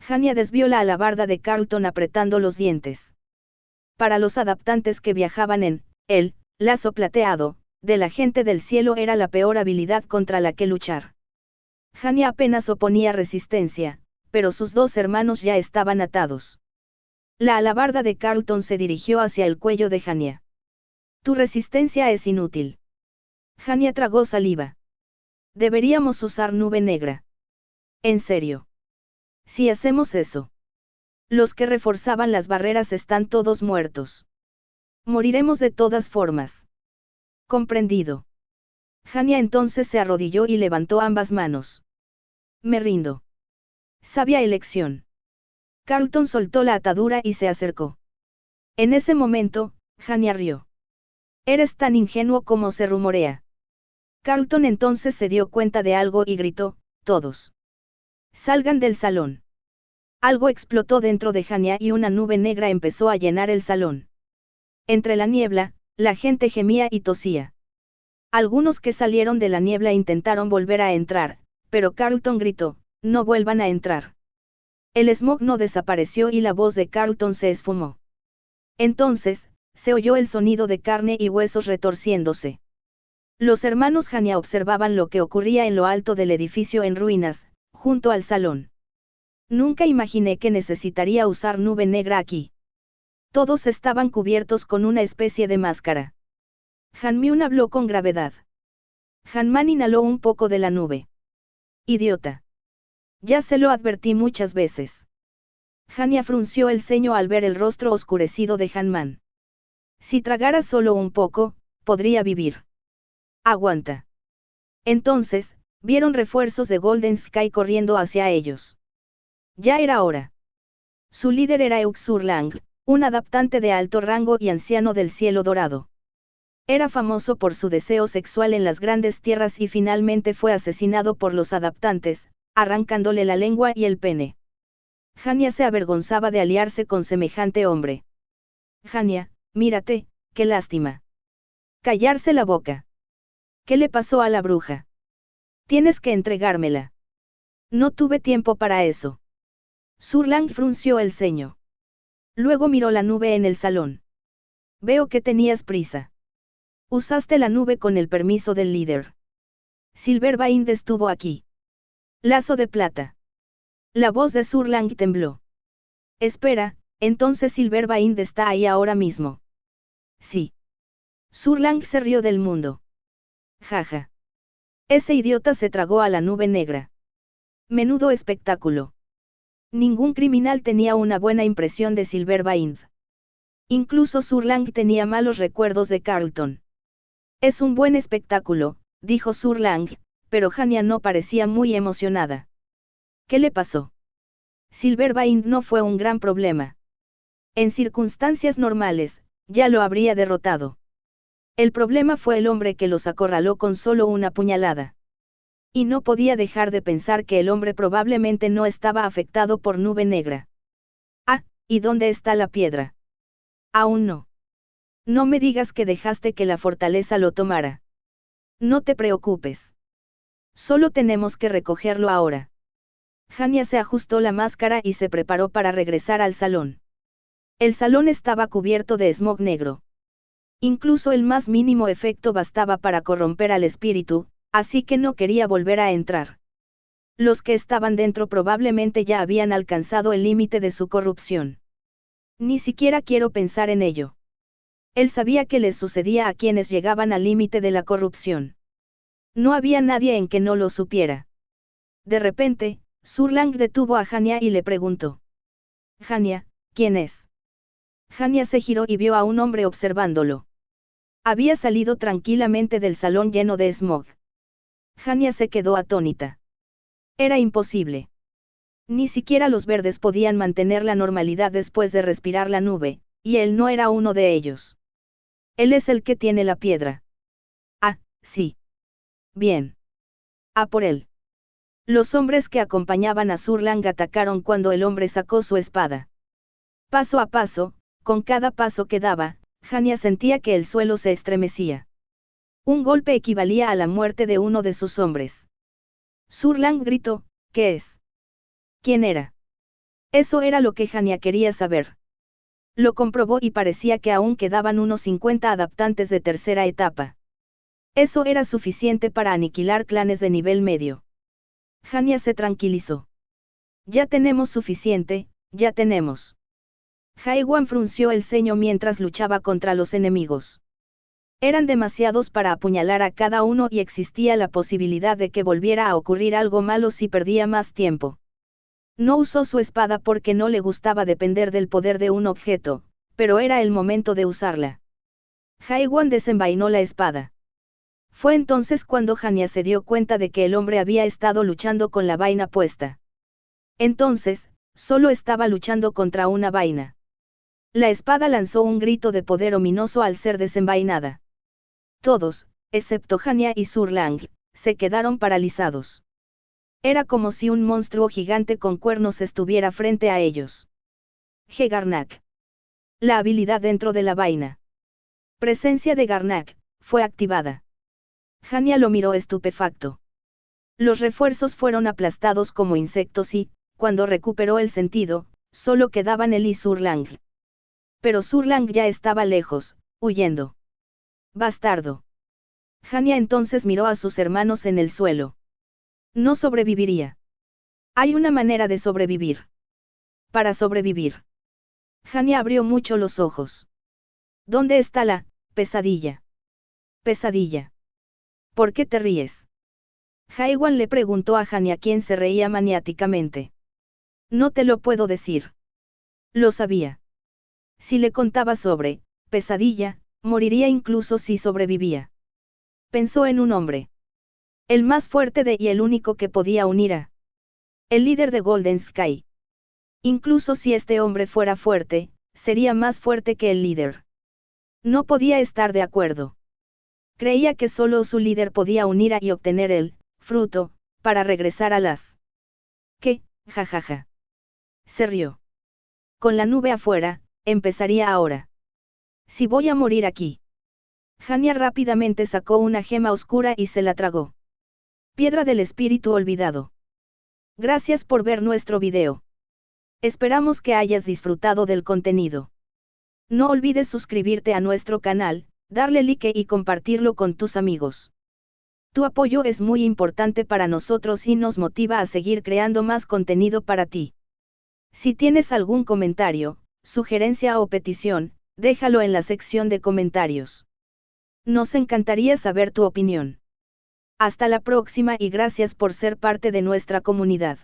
Hania desvió la alabarda de Carlton apretando los dientes. Para los adaptantes que viajaban en el lazo plateado, de la gente del cielo era la peor habilidad contra la que luchar. Hania apenas oponía resistencia, pero sus 2 hermanos ya estaban atados. La alabarda de Carlton se dirigió hacia el cuello de Hania. Tu resistencia es inútil. Hania tragó saliva. Deberíamos usar nube negra. ¿En serio? Si hacemos eso. Los que reforzaban las barreras están todos muertos. Moriremos de todas formas. Comprendido. Hania entonces se arrodilló y levantó ambas manos. Me rindo. Sabia elección. Carlton soltó la atadura y se acercó. En ese momento, Hania rió. Eres tan ingenuo como se rumorea. Carlton entonces se dio cuenta de algo y gritó, todos. Salgan del salón. Algo explotó dentro de Hania y una nube negra empezó a llenar el salón. Entre la niebla, la gente gemía y tosía. Algunos que salieron de la niebla intentaron volver a entrar, pero Carlton gritó, no vuelvan a entrar. El smog no desapareció y la voz de Carlton se esfumó. Entonces, se oyó el sonido de carne y huesos retorciéndose. Los hermanos Hania observaban lo que ocurría en lo alto del edificio en ruinas, junto al salón. Nunca imaginé que necesitaría usar nube negra aquí. Todos estaban cubiertos con una especie de máscara. Han Myun habló con gravedad. Hanman inhaló un poco de la nube. Idiota. Ya se lo advertí muchas veces. Hanya frunció el ceño al ver el rostro oscurecido de Hanman. Si tragara solo un poco, podría vivir. Aguanta. Entonces, vieron refuerzos de Golden Sky corriendo hacia ellos. Ya era hora. Su líder era Euxur Lang, un adaptante de alto rango y anciano del cielo dorado. Era famoso por su deseo sexual en las grandes tierras y finalmente fue asesinado por los adaptantes, arrancándole la lengua y el pene. Hanya se avergonzaba de aliarse con semejante hombre. Hanya, mírate, qué lástima. Callarse la boca. ¿Qué le pasó a la bruja? Tienes que entregármela. No tuve tiempo para eso. Surlang frunció el ceño. Luego miró la nube en el salón. Veo que tenías prisa. Usaste la nube con el permiso del líder. Silverbind estuvo aquí. Lazo de plata. La voz de Surlang tembló. Espera, entonces Silverbind está ahí ahora mismo. Sí. Surlang se rió del mundo. Jaja. Ese idiota se tragó a la nube negra. Menudo espectáculo. Ningún criminal tenía una buena impresión de Silverbind. Incluso Surlang tenía malos recuerdos de Carlton. Es un buen espectáculo, dijo Surlang, pero Hanya no parecía muy emocionada. ¿Qué le pasó? Silverbind no fue un gran problema. En circunstancias normales, ya lo habría derrotado. El problema fue el hombre que los acorraló con solo una puñalada. Y no podía dejar de pensar que el hombre probablemente no estaba afectado por nube negra. Ah, ¿y dónde está la piedra? Aún no. No me digas que dejaste que la fortaleza lo tomara. No te preocupes. Solo tenemos que recogerlo ahora. Hanya se ajustó la máscara y se preparó para regresar al salón. El salón estaba cubierto de smog negro. Incluso el más mínimo efecto bastaba para corromper al espíritu, así que no quería volver a entrar. Los que estaban dentro probablemente ya habían alcanzado el límite de su corrupción. Ni siquiera quiero pensar en ello. Él sabía que les sucedía a quienes llegaban al límite de la corrupción. No había nadie en que no lo supiera. De repente, Surlang detuvo a Hanya y le preguntó. Hanya, ¿quién es? Hanya se giró y vio a un hombre observándolo. Había salido tranquilamente del salón lleno de smog. Hanya se quedó atónita. Era imposible. Ni siquiera los verdes podían mantener la normalidad después de respirar la nube, y él no era uno de ellos. Él es el que tiene la piedra. Ah, sí. Bien. A por él. Los hombres que acompañaban a Surlang atacaron cuando el hombre sacó su espada. Paso a paso, con cada paso que daba, Hanya sentía que el suelo se estremecía. Un golpe equivalía a la muerte de uno de sus hombres. Surlang gritó, ¿qué es? ¿Quién era? Eso era lo que Hanya quería saber. Lo comprobó y parecía que aún quedaban unos 50 adaptantes de tercera etapa. Eso era suficiente para aniquilar clanes de nivel medio. Hanya se tranquilizó. Ya tenemos suficiente, ya tenemos. Haiwan frunció el ceño mientras luchaba contra los enemigos. Eran demasiados para apuñalar a cada uno y existía la posibilidad de que volviera a ocurrir algo malo si perdía más tiempo. No usó su espada porque no le gustaba depender del poder de un objeto, pero era el momento de usarla. Haiwan desenvainó la espada. Fue entonces cuando Hanya se dio cuenta de que el hombre había estado luchando con la vaina puesta. Entonces, solo estaba luchando contra una vaina. La espada lanzó un grito de poder ominoso al ser desenvainada. Todos, excepto Hanya y Surlang, se quedaron paralizados. Era como si un monstruo gigante con cuernos estuviera frente a ellos. Garnak. La habilidad dentro de la vaina. Presencia de Garnak, fue activada. Hanya lo miró estupefacto. Los refuerzos fueron aplastados como insectos y, cuando recuperó el sentido, solo quedaban él y Surlang. Pero Surlang ya estaba lejos, huyendo. Bastardo. Hanya entonces miró a sus hermanos en el suelo. No sobreviviría. Hay una manera de sobrevivir. Para sobrevivir. Hanya abrió mucho los ojos. ¿Dónde está la pesadilla? Pesadilla. ¿Por qué te ríes? Haiwan le preguntó a Hania, quien se reía maniáticamente. No te lo puedo decir. Lo sabía. Si le contaba sobre Pesadilla, moriría incluso si sobrevivía. Pensó en un hombre. El más fuerte y el único que podía unir a el líder de Golden Sky. Incluso si este hombre fuera fuerte, sería más fuerte que el líder. No podía estar de acuerdo. Creía que solo su líder podía unir a y obtener el fruto, para regresar a las. ¿Qué? Jajaja. Se rió. Con la nube afuera, empezaría ahora. Si voy a morir aquí. Hania rápidamente sacó una gema oscura y se la tragó. Piedra del espíritu olvidado. Gracias por ver nuestro video. Esperamos que hayas disfrutado del contenido. No olvides suscribirte a nuestro canal, darle like y compartirlo con tus amigos. Tu apoyo es muy importante para nosotros y nos motiva a seguir creando más contenido para ti. Si tienes algún comentario, sugerencia o petición, déjalo en la sección de comentarios. Nos encantaría saber tu opinión. Hasta la próxima y gracias por ser parte de nuestra comunidad.